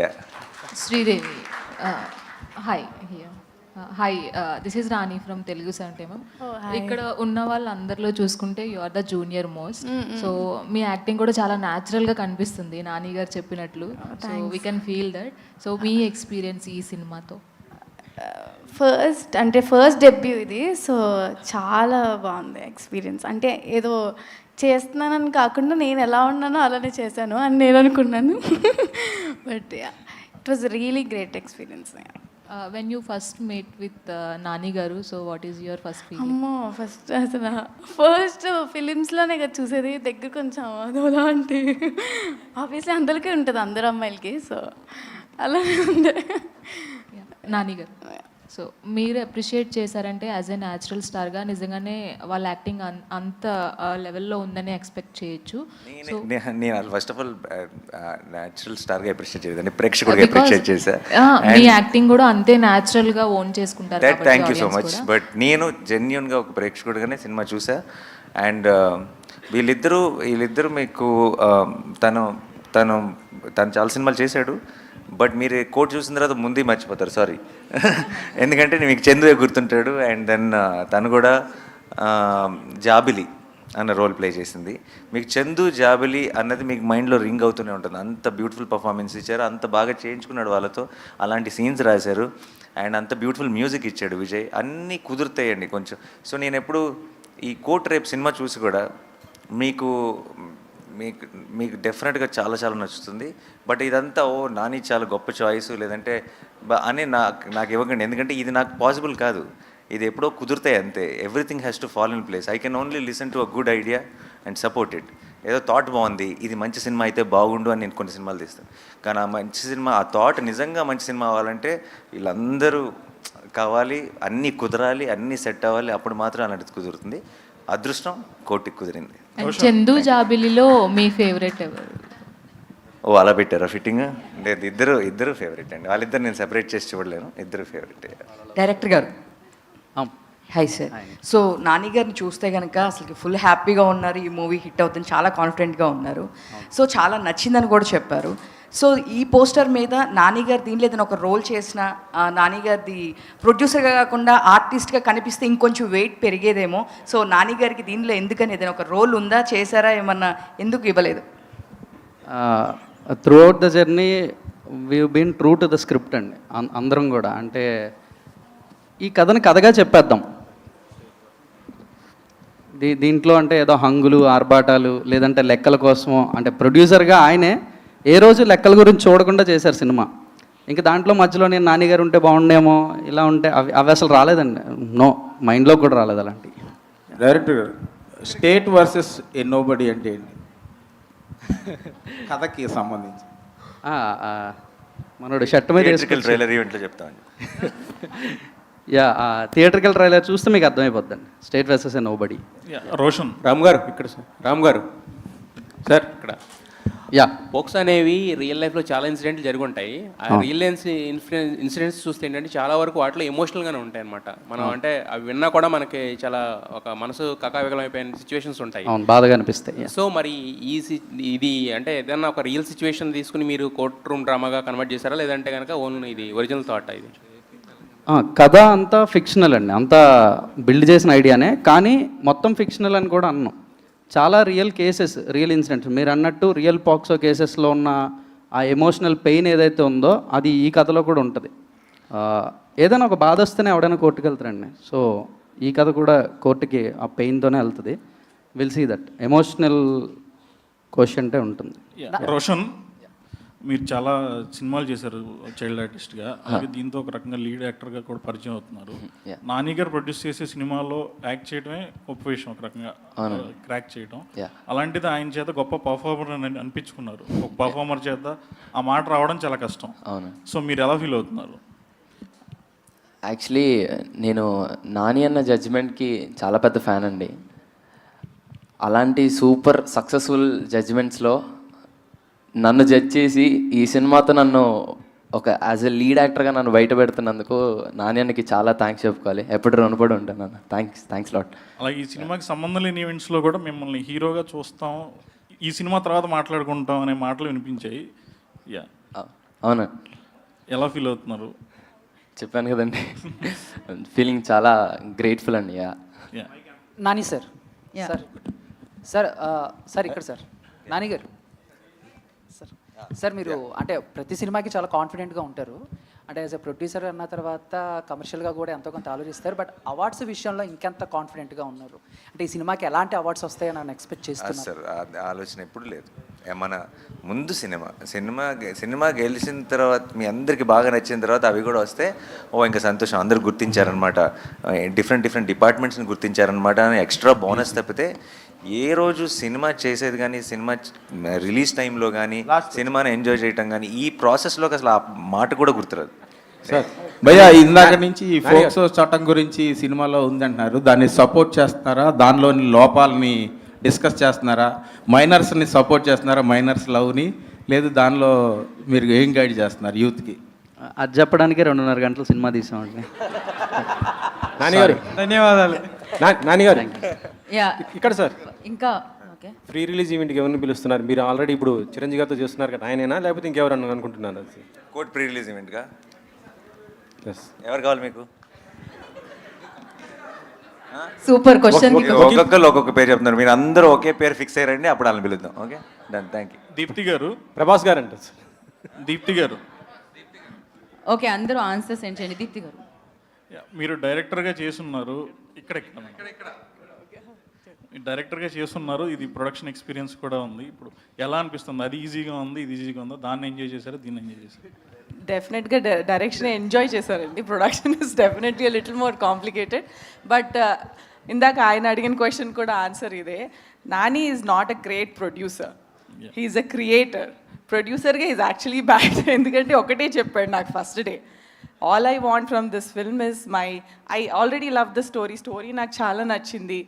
Speaker 3: Yeah.
Speaker 19: Sridevi, hi hi, this is Rani from Telugu 70mm. ఇక్కడ ఉన్న వాళ్ళందరిలో చూసుకుంటే you are the junior most. So మీ యాక్టింగ్ కూడా చాలా న్యాచురల్గా కనిపిస్తుంది నాని గారు చెప్పినట్లు. So we can feel that. So మీ ఎక్స్పీరియన్స్ ఈ సినిమాతో?
Speaker 20: ఫస్ట్ డెబ్యూ ఇది, సో చాలా బాగుంది ఎక్స్పీరియన్స్. అంటే ఏదో చేస్తున్నానని కాకుండా నేను ఎలా ఉన్నానో అలానే చేశాను అని నేను అనుకున్నాను. But it was really great experience.
Speaker 19: When you first meet with Nani గారు, so what is your first feeling?
Speaker 20: అమ్మో, ఫస్ట్ ఫిలిమ్స్లోనే కదా చూసేది, దగ్గర కొంచెం అదోలా అంటే ఆబ్వియస్లీ అందరికీ ఉంటుంది, అందరు అమ్మాయిలకి. సో అలానే ఉండే.
Speaker 19: నాని గారు, సో మీరు అప్రిషియేట్ చేశారంటే యాజ్ ఎ న్యాచురల్ స్టార్గా నిజంగానే వాళ్ళ యాక్టింగ్ అంత లెవెల్లో ఉందని ఎక్స్పెక్ట్ చేయొచ్చు. సో
Speaker 3: నేను ఫస్ట్ ఆఫ్ ఆల్ న్యాచురల్ స్టార్గా అప్రిషియేట్ చేయలేదండి, ప్రేక్షకుడిగా అప్రిషియేట్ చేశా.
Speaker 19: మీ యాక్టింగ్ కూడా అంతే న్యాచురల్గా ఓన్ చేసుకుంటారు.
Speaker 3: Thank you so much. But నేను జెన్యున్గా ఒక ప్రేక్షకుడిగానే సినిమా చూసా. అండ్ వీళ్ళిద్దరూ మీకు తను చాలా సినిమాలు చేశాడు, బట్ మీరు కోట్ చూసిన తర్వాత ముందే మర్చిపోతారు, సారీ. ఎందుకంటే మీకు చందు గుర్తుంటాడు. అండ్ దెన్ తను కూడా జాబిలి అన్న రోల్ ప్లే చేసింది. మీకు చందు జాబిలి అన్నది మీకు మైండ్లో రింగ్ అవుతూనే ఉంటుంది. అంత బ్యూటిఫుల్ పర్ఫార్మెన్స్ ఇచ్చారు, అంత బాగా చేయించుకున్నాడు వాళ్ళతో, అలాంటి సీన్స్ రాశారు. అండ్ అంత బ్యూటిఫుల్ మ్యూజిక్ ఇచ్చాడు విజయ్. అన్నీ కుదురుతాయండి కొంచెం. సో నేను ఎప్పుడు ఈ కోట్ రేపు సినిమా చూసి కూడా మీకు డెఫినెట్గా చాలా చాలా నచ్చుతుంది. బట్ ఇదంతా నాని చాలా గొప్ప చాయిస్ లేదంటే అని నాకు ఇవ్వకండి, ఎందుకంటే ఇది నాకు పాసిబుల్ కాదు. ఇది ఎప్పుడో కుదురుతాయి అంతే. Everything has to fall in place. I can only listen to a good idea and support it. ఏదో థాట్ బాగుంది, ఇది మంచి సినిమా అయితే బాగుండు అని నేను కొన్ని సినిమాలు తీస్తాను. కానీ ఆ మంచి సినిమా, ఆ థాట్ నిజంగా మంచి సినిమా అవ్వాలంటే వీళ్ళందరూ కావాలి, అన్నీ కుదరాలి, అన్నీ సెట్ అవ్వాలి, అప్పుడు మాత్రం అలాంటిది కుదురుతుంది. అదృష్టం కోటికి కుదిరింది.
Speaker 19: చందు జాబిలిలో మీ ఫేవరెట్ ఎవరు?
Speaker 3: అలా పెట్టారా ఫిట్టింగ్? లేదు, ఇద్దరు ఫేవరెట్ అండి. వాళ్ళిద్దరు నేను సెపరేట్ చేసి చూడలేను, ఇద్దరు ఫేవరెట్.
Speaker 21: డైరెక్టర్ గారు హాయ్ సార్. సో నాని గారిని చూస్తే కనుక అసలు ఫుల్ హ్యాపీగా ఉన్నారు, ఈ మూవీ హిట్ అవుతుంది, చాలా కాన్ఫిడెంట్గా ఉన్నారు. సో చాలా నచ్చిందని కూడా చెప్పారు. సో ఈ పోస్టర్ మీద నాని గారు దీనిలో ఏదైనా ఒక రోల్ చేసిన, నాని గారిది ప్రొడ్యూసర్గా కాకుండా ఆర్టిస్ట్గా కనిపిస్తే ఇంకొంచెం వెయిట్ పెరిగేదేమో. సో నాని గారికి దీనిలో ఎందుకని ఏదైనా ఒక రోల్ ఉందా, చేశారా, ఏమన్నా ఎందుకు ఇవ్వలేదు?
Speaker 5: Throughout the journey we been true to the script అండి. అందరం కూడా అంటే ఈ కథని కథగా చెప్పేద్దాం. దీంట్లో అంటే ఏదో హంగులు ఆర్భాటాలు లేదంటే లెక్కల కోసమో, అంటే ప్రొడ్యూసర్గా ఆయనే ఏ రోజు లెక్కల గురించి చూడకుండా చేశారు సినిమా. ఇంకా దాంట్లో మధ్యలో నేను నాని గారు ఉంటే బాగుండేమో, ఇలా ఉంటే అవి అసలు రాలేదండి. నో, మైండ్లో కూడా రాలేదు అలాంటి.
Speaker 18: డైరెక్టర్ గారు, స్టేట్ వర్సెస్ ఏ నోబడి అంటే ఏంటి కథకి సంబంధించి?
Speaker 5: మనోడు షర్ట్ మీద
Speaker 3: ట్రైలర్ ఈవెంట్లో చెప్తాను.
Speaker 5: థియేటర్కల్ ట్రైలర్ చూస్తే మీకు అర్థమైపోద్దండి. స్టేట్ వర్సెస్ ఏ నోబడి.
Speaker 4: రోషన్ రామ్ గారు ఇక్కడ సార్. రామ్ గారు సార్ ఇక్కడ పోక్స్ అనేవి రియల్ లైఫ్లో చాలా ఇన్సిడెంట్లు జరిగి ఉంటాయి. ఆ రియల్ ఇన్సిడెంట్స్ చూస్తే ఏంటంటే చాలా వరకు వాటిలో ఎమోషనల్గానే ఉంటాయి అనమాట. మనం అంటే అవి విన్నా కూడా మనకి చాలా ఒక మనసు కకావికలమైపోయిన సిచ్యువేషన్స్ ఉంటాయి,
Speaker 5: బాధగా అనిపిస్తాయి.
Speaker 19: సో మరి ఇది అంటే ఏదైనా ఒక రియల్ సిచ్యువేషన్ తీసుకుని మీరు కోర్ట్ రూమ్ డ్రామాగా కన్వర్ట్ చేశారా, లేదంటే కనుక ఓన్లీ ఇది ఒరిజినల్ థాట్? ఇది
Speaker 5: కథ అంతా ఫిక్షనల్ అండి, అంతా బిల్డ్ చేసిన ఐడియానే, కానీ మొత్తం ఫిక్షనల్ అని కూడా అన్నాం. చాలా రియల్ కేసెస్, రియల్ ఇన్సిడెంట్స్. మీరు అన్నట్టు రియల్ పాక్సో కేసెస్లో ఉన్న ఆ ఎమోషనల్ పెయిన్ ఏదైతే ఉందో అది ఈ కథలో కూడా ఉంటుంది. ఏదైనా ఒక బాధ వస్తేనే ఎవడైనా కోర్టుకు వెళ్తారండి. సో ఈ కథ కూడా కోర్టుకి ఆ పెయిన్తోనే వెళ్తుంది. విల్ సీ దట్ ఎమోషనల్ క్వశ్చన్టే ఉంటుంది.
Speaker 22: రోషన్, మీరు చాలా సినిమాలు చేశారు చైల్డ్ ఆర్టిస్ట్గా, అలాగే దీంతో ఒక రకంగా లీడ్ యాక్టర్గా కూడా పరిచయం అవుతున్నారు. నాని గారు ప్రొడ్యూస్ చేసే సినిమాలో యాక్ట్ చేయడమే గొప్ప విషయం, ఒక రకంగా క్రాక్ చేయడం. అలాంటిది ఆయన చేత గొప్ప పర్ఫార్మర్ అని అనిపించుకున్నారు. ఒక పర్ఫార్మర్ చేత ఆ మాట రావడం చాలా కష్టం. సో మీరు ఎలా ఫీల్ అవుతున్నారు?
Speaker 23: యాక్చువల్లీ నేను నాని అన్న జడ్జిమెంట్కి చాలా పెద్ద ఫ్యాన్ అండి. అలాంటి సూపర్ సక్సెస్ఫుల్ జడ్జిమెంట్స్లో నన్ను జడ్జ్ చేసి ఈ సినిమాతో నన్ను ఒక యాజ్ ఎ లీడ్ యాక్టర్గా నన్ను బయట పెడుతున్నందుకు నాని అన్నకి చాలా థ్యాంక్స్ చెప్పుకోవాలి. ఎప్పుడు రుణపడి ఉంటాను అన్న. Thanks lot.
Speaker 22: అలాగే ఈ సినిమాకి సంబంధం లేని ఈవెంట్స్లో కూడా మిమ్మల్ని హీరోగా చూస్తాం, ఈ సినిమా తర్వాత మాట్లాడుకుంటాం అనే మాటలు వినిపించాయి.
Speaker 23: అవునా,
Speaker 22: ఎలా ఫీల్ అవుతున్నారు?
Speaker 23: చెప్పాను కదండి, ఫీలింగ్ చాలా గ్రేట్ఫుల్ అండి.
Speaker 13: నాని సార్, సార్ ఇక్కడ సార్, నాని గారు సార్, మీరు అంటే ప్రతి సినిమాకి చాలా కాన్ఫిడెంట్గా ఉంటారు. అంటే యాజ్ ఎ ప్రొడ్యూసర్ అన్న తర్వాత కమర్షియల్గా కూడా ఎంతో కొంత ఆలోచిస్తారు, బట్ అవార్డ్స్ విషయంలో ఇంకెంత కాన్ఫిడెంట్గా ఉన్నారు? అంటే ఈ సినిమాకి ఎలాంటి అవార్డ్స్ వస్తాయని నేను ఎక్స్పెక్ట్ చేస్తున్నాను.
Speaker 3: సార్ ఆలోచన ఎప్పుడు లేదు. మన ముందు సినిమా గెలిచిన తర్వాత మీ అందరికీ బాగా నచ్చిన తర్వాత అవి కూడా వస్తే ఇంకా సంతోషం, అందరూ గుర్తించారనమాట, డిఫరెంట్ డిపార్ట్మెంట్స్ని గుర్తించారనమాట అని ఎక్స్ట్రా బోనస్ తప్పితే ఏ రోజు సినిమా చేసేది కానీ, సినిమా రిలీజ్ టైంలో కానీ, సినిమాని ఎంజాయ్ చేయటం కానీ, ఈ ప్రాసెస్లోకి అసలు ఆ మాట కూడా గుర్తురాదు.
Speaker 18: సార్ భయ్యా, ఇందాక నుంచి ఈ ఫోక్సో చట్టం గురించి సినిమాలో ఉందంటున్నారు, దాన్ని సపోర్ట్ చేస్తున్నారా? దానిలోని లోపాలని డిస్కస్ చేస్తున్నారా? మైనర్స్ని సపోర్ట్ చేస్తున్నారా? మైనర్స్ లవ్ని లేదు, దానిలో మీరు ఏం గైడ్ చేస్తున్నారు యూత్కి?
Speaker 5: అది చెప్పడానికి 2.5 గంటలు సినిమా తీసామండి.
Speaker 2: నానిగారు
Speaker 1: ధన్యవాదాలు.
Speaker 2: నానిగారు
Speaker 8: యా
Speaker 2: ఇక్కడ సార్,
Speaker 8: ఇంకా ఓకే,
Speaker 2: ప్రీ రిలీజ్ ఈవెంట్కి ఎవరిని పిలుస్తున్నారు? మీరు ఆల్రెడీ ఇప్పుడు చిరంజీవి గారితో చేస్తున్నారు కదా, ఆయనేనా లేకపోతే ఇంకెవరన్నా అనుకుంటున్నారు?
Speaker 3: కోర్ట్ ప్రీ రిలీజ్ ఈవెంట్గా
Speaker 2: ఎస్,
Speaker 3: ఎవరు కావాలి మీకు?
Speaker 8: Super question.
Speaker 3: ఒక్కొక్కరు ఒక్కొక్క పేరు చెప్తున్నారు, మీరు అందరూ ఒకే పేరు ఫిక్స్ అయ్యారండి, అప్పుడు వాళ్ళని పిలుద్దాం. Okay done, thank you.
Speaker 22: Deepthi గారు,
Speaker 2: ప్రభాస్ గారు అంటారు సార్.
Speaker 22: దీప్తి గారు,
Speaker 8: ఓకే, అందరూ ఆన్సర్ సెండ్ చేయండి. దీప్తి గారు,
Speaker 22: మీరు డైరెక్టర్గా చేస్తున్నారు, ఇక్కడ డైరెక్టర్గా చేస్తున్నారు, ఇది ప్రొడక్షన్ ఎక్స్పీరియన్స్ కూడా ఉంది. ఇప్పుడు ఎలా అనిపిస్తుంది? అది ఈజీగా ఉంది, ఇది ఈజీగా ఉందా? దాన్ని ఎంజాయ్ చేశారు, దీన్ని ఎంజాయ్ చేశారు?
Speaker 14: డెఫినెట్గా డైరెక్షన్ ఎంజాయ్ చేశారండి. Production is definitely little more complicated, but ఇందాక ఆయన అడిగిన క్వశ్చన్ కూడా ఆన్సర్ ఇదే. Nani is not a great producer, he's a creator. ప్రొడ్యూసర్గా ఈజ్ యాక్చువల్లీ బ్యాడ్, ఎందుకంటే ఒకటే చెప్పాడు నాకు first day, all I want from this film is I already love the story నాకు చాలా నచ్చింది.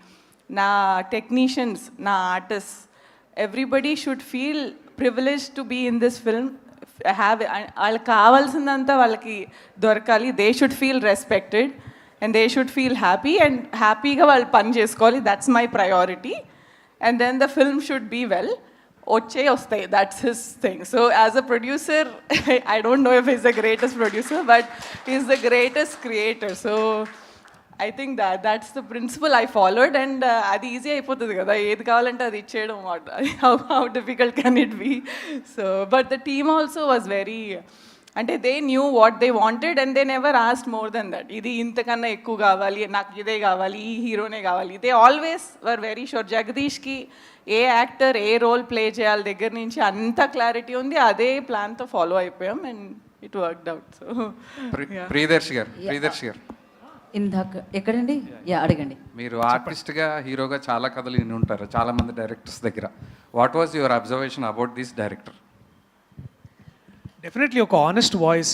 Speaker 14: నా టెక్నీషియన్స్, నా artist, everybody should feel privilege to be in this film. వాళ్ళకి కావాల్సిందంతా వాళ్ళకి దొరకాలి. They should feel respected and they should feel happy, and హ్యాపీగా వాళ్ళు పని చేసుకోవాలి. That's my priority. And then the film should be well. వస్తాయి, that's his thing. So as a producer, I don't know if is the greatest producer, but is the greatest creator. So I think that's the principle I followed, and అది easy అయిపోతుంది కదా, ఏది కావాలంటే అది ఇచ్చేయడం. How difficult can it be? So but the team also was very, అంటే they knew what they wanted and they never asked more than that. ఇది ఇంతకన్నా ఎక్కువ కావాలి, నాకు ఇదే కావాలి, ఈ హీరోనే కావాలి. They always were very sure. జగదీష్కి ఏ యాక్టర్ ఏ రోల్ ప్లే చేయాలి దగ్గర నుంచి అంత క్లారిటీ ఉంది. అదే ప్లాన్తో ఫాలో అయిపోయాం and it worked out. So
Speaker 9: Priyadarshi గారు
Speaker 8: ఇందాక ఎక్కడండి? యా, అడగండి.
Speaker 9: మీరు ఆర్టిస్ట్గా హీరోగా చాలా కథలు విని ఉంటారు చాలా మంది డైరెక్టర్స్ దగ్గర. What was your observation about this director?
Speaker 6: Definitely ఒక ఆనెస్ట్ వాయిస్.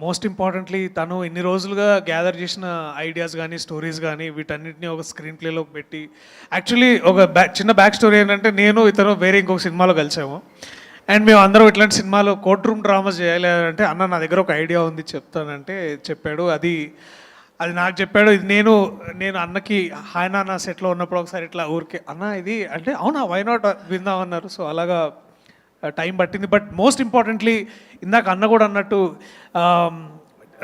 Speaker 6: మోస్ట్ ఇంపార్టెంట్లీ తను ఇన్ని రోజులుగా గ్యాదర్ చేసిన ఐడియాస్ కానీ, స్టోరీస్ కానీ, వీటన్నిటిని ఒక స్క్రీన్ ప్లేలోకి పెట్టి, యాక్చువల్లీ ఒక చిన్న బ్యాక్ స్టోరీ ఏంటంటే, నేను ఇతను వేరే ఇంకొక సినిమాలో కలిసాము. అండ్ మేము అందరం ఇట్లాంటి సినిమాలో కోర్ట్ రూమ్ డ్రామాస్ చేయాలి అంటే, అన్న నా దగ్గర ఒక ఐడియా ఉంది చెప్తానంటే చెప్పాడు. అది నాకు చెప్పాడు. ఇది నేను అన్నకి హాయ్ నాన్న సెట్లో ఉన్నప్పుడు ఒకసారి ఇట్లా ఊరికే అన్న ఇది అంటే, అవునా వై నాట్ విందామన్నారు. సో అలాగా టైం పట్టింది. బట్ మోస్ట్ ఇంపార్టెంట్లీ ఇందాక అన్న కూడా అన్నట్టు,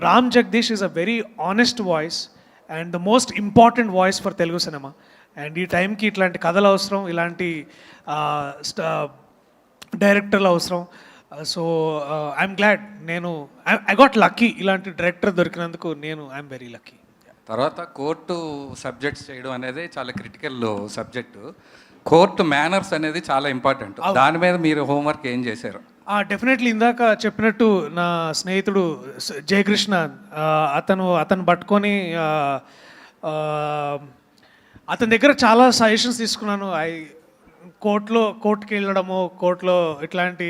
Speaker 6: Ram Jagadish is a very honest voice and the most important voice for Telugu cinema. And ఈ టైంకి ఇట్లాంటి కథలు అవసరం, ఇలాంటి డైరెక్టర్లు అవసరం. So I'm glad, I got lucky ఇలాంటి డైరెక్టర్ దొరికినందుకు. I'm very lucky.
Speaker 9: తర్వాత కోర్టు సబ్జెక్ట్స్ చేయడం అనేది చాలా క్రిటికల్ సబ్జెక్టు. కోర్టు మేనర్స్ అనేది చాలా ఇంపార్టెంట్. దాని మీద మీరు హోంవర్క్ ఏం చేశారు?
Speaker 6: డెఫినెట్లీ ఇందాక చెప్పినట్టు నా స్నేహితుడు జయకృష్ణ, అతను పట్టుకొని అతని దగ్గర చాలా సజెషన్స్ తీసుకున్నాను. కోర్టుకి వెళ్ళడము, కోర్టులో ఇట్లాంటి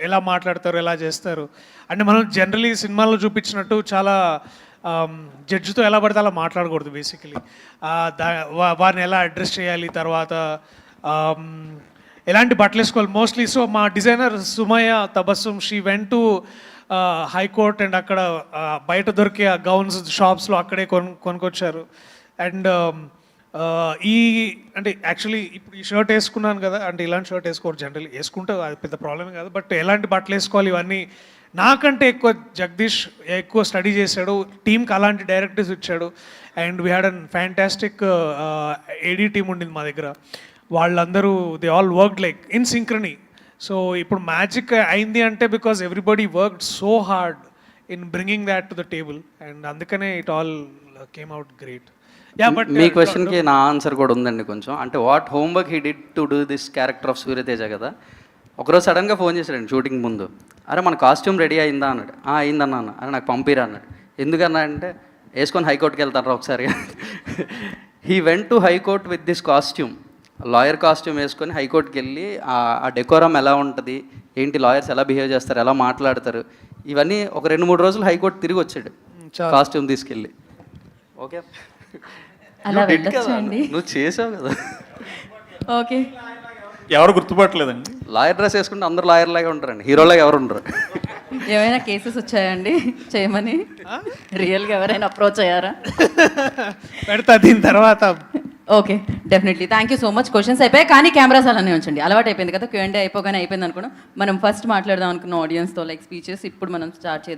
Speaker 6: ఎలా మాట్లాడతారు, ఎలా చేస్తారు అంటే, మనం జనరలీ సినిమాల్లో చూపించినట్టు చాలా జడ్జితో ఎలా పడితే అలా మాట్లాడకూడదు. బేసికలీ వారిని ఎలా అడ్రస్ చేయాలి, తర్వాత ఎలాంటి బట్టలు వేసుకోవాలి మోస్ట్లీ. సో మా designer Sumayya Tabassum, she went to high court and అక్కడ బయట దొరికే గౌన్స్ షాప్స్లో అక్కడే కొనుక్కొచ్చారు. అండ్ అంటే యాక్చువల్లీ ఇప్పుడు ఈ షర్ట్ వేసుకున్నాను కదా, అంటే ఇలాంటి షర్ట్ వేసుకోరు జనరల్లీ, వేసుకుంటే అది పెద్ద ప్రాబ్లమే కాదు. బట్ ఎలాంటి బట్టలు వేసుకోవాలి ఇవన్నీ నాకంటే జగదీష్ ఎక్కువ స్టడీ చేశాడు. టీంకి అలాంటి డైరెక్టర్స్ ఇచ్చాడు. And we had an fantastic AD team ఉండింది మా దగ్గర. వాళ్ళందరూ they all worked like in synchrony. So ఇప్పుడు మ్యాజిక్ అయింది అంటే because everybody worked so hard in bringing that to the table and అందుకనే it all came out great. Yeah but
Speaker 5: మీ క్వశ్చన్కి నా ఆన్సర్ కూడా ఉందండి కొంచెం. అంటే what homework he did to do this character of Suryateja కదా. ఒకరోజు సడన్గా ఫోన్ చేశాడండి షూటింగ్ ముందు. అరే మన కాస్ట్యూమ్ రెడీ అయిందా అన్నాడు. అయిందన్నా అన్న. అరే నాకు పంపిరా అన్నాడు. ఎందుకన్నా అంటే వేసుకొని హైకోర్టుకి వెళ్తారా ఒకసారి. He went to high court with this costume, lawyer costume వేసుకొని హైకోర్టుకి వెళ్ళి ఆ డెకోరం ఎలా ఉంటుంది, ఏంటి లాయర్స్ ఎలా బిహేవ్ చేస్తారు, ఎలా మాట్లాడతారు, ఇవన్నీ ఒక 2-3 రోజులు హైకోర్టు తిరిగి వచ్చాడు కాస్ట్యూమ్ తీసుకెళ్ళి. ఓకే
Speaker 10: అలా వెళ్ళొచ్చండి.
Speaker 5: నువ్వు చేసావు కదా.
Speaker 10: ఓకే,
Speaker 22: ఎవరు గుర్తుపట్టలేదండి.
Speaker 5: లాయర్ డ్రెస్ వేసుకుంటే అందరూ లాయర్ లాగే ఉంటారండి, హీరోలాగా ఎవరు ఉండరు.
Speaker 10: ఏమైనా కేసెస్ వచ్చాయండి చేయమని? రియల్గా ఎవరైనా అప్రోచ్ అయ్యారా?
Speaker 6: పెడతా దీని తర్వాత.
Speaker 10: Okay, definitely. Thank you so much. Questions అయిపోయాయి కానీ కెమెరాస్ అలానే ఉంచండి. అలవాటు అయిపోయింది కదా, Q&A అయిపోగానే అయిపోయింది అనుకున్నాం. మనం ఫస్ట్ మాట్లాడదాం అనుకున్న ఆడియన్స్తో లైక్ స్పీచెస్. ఇప్పుడు మనం స్టార్ట్ చేద్దాం.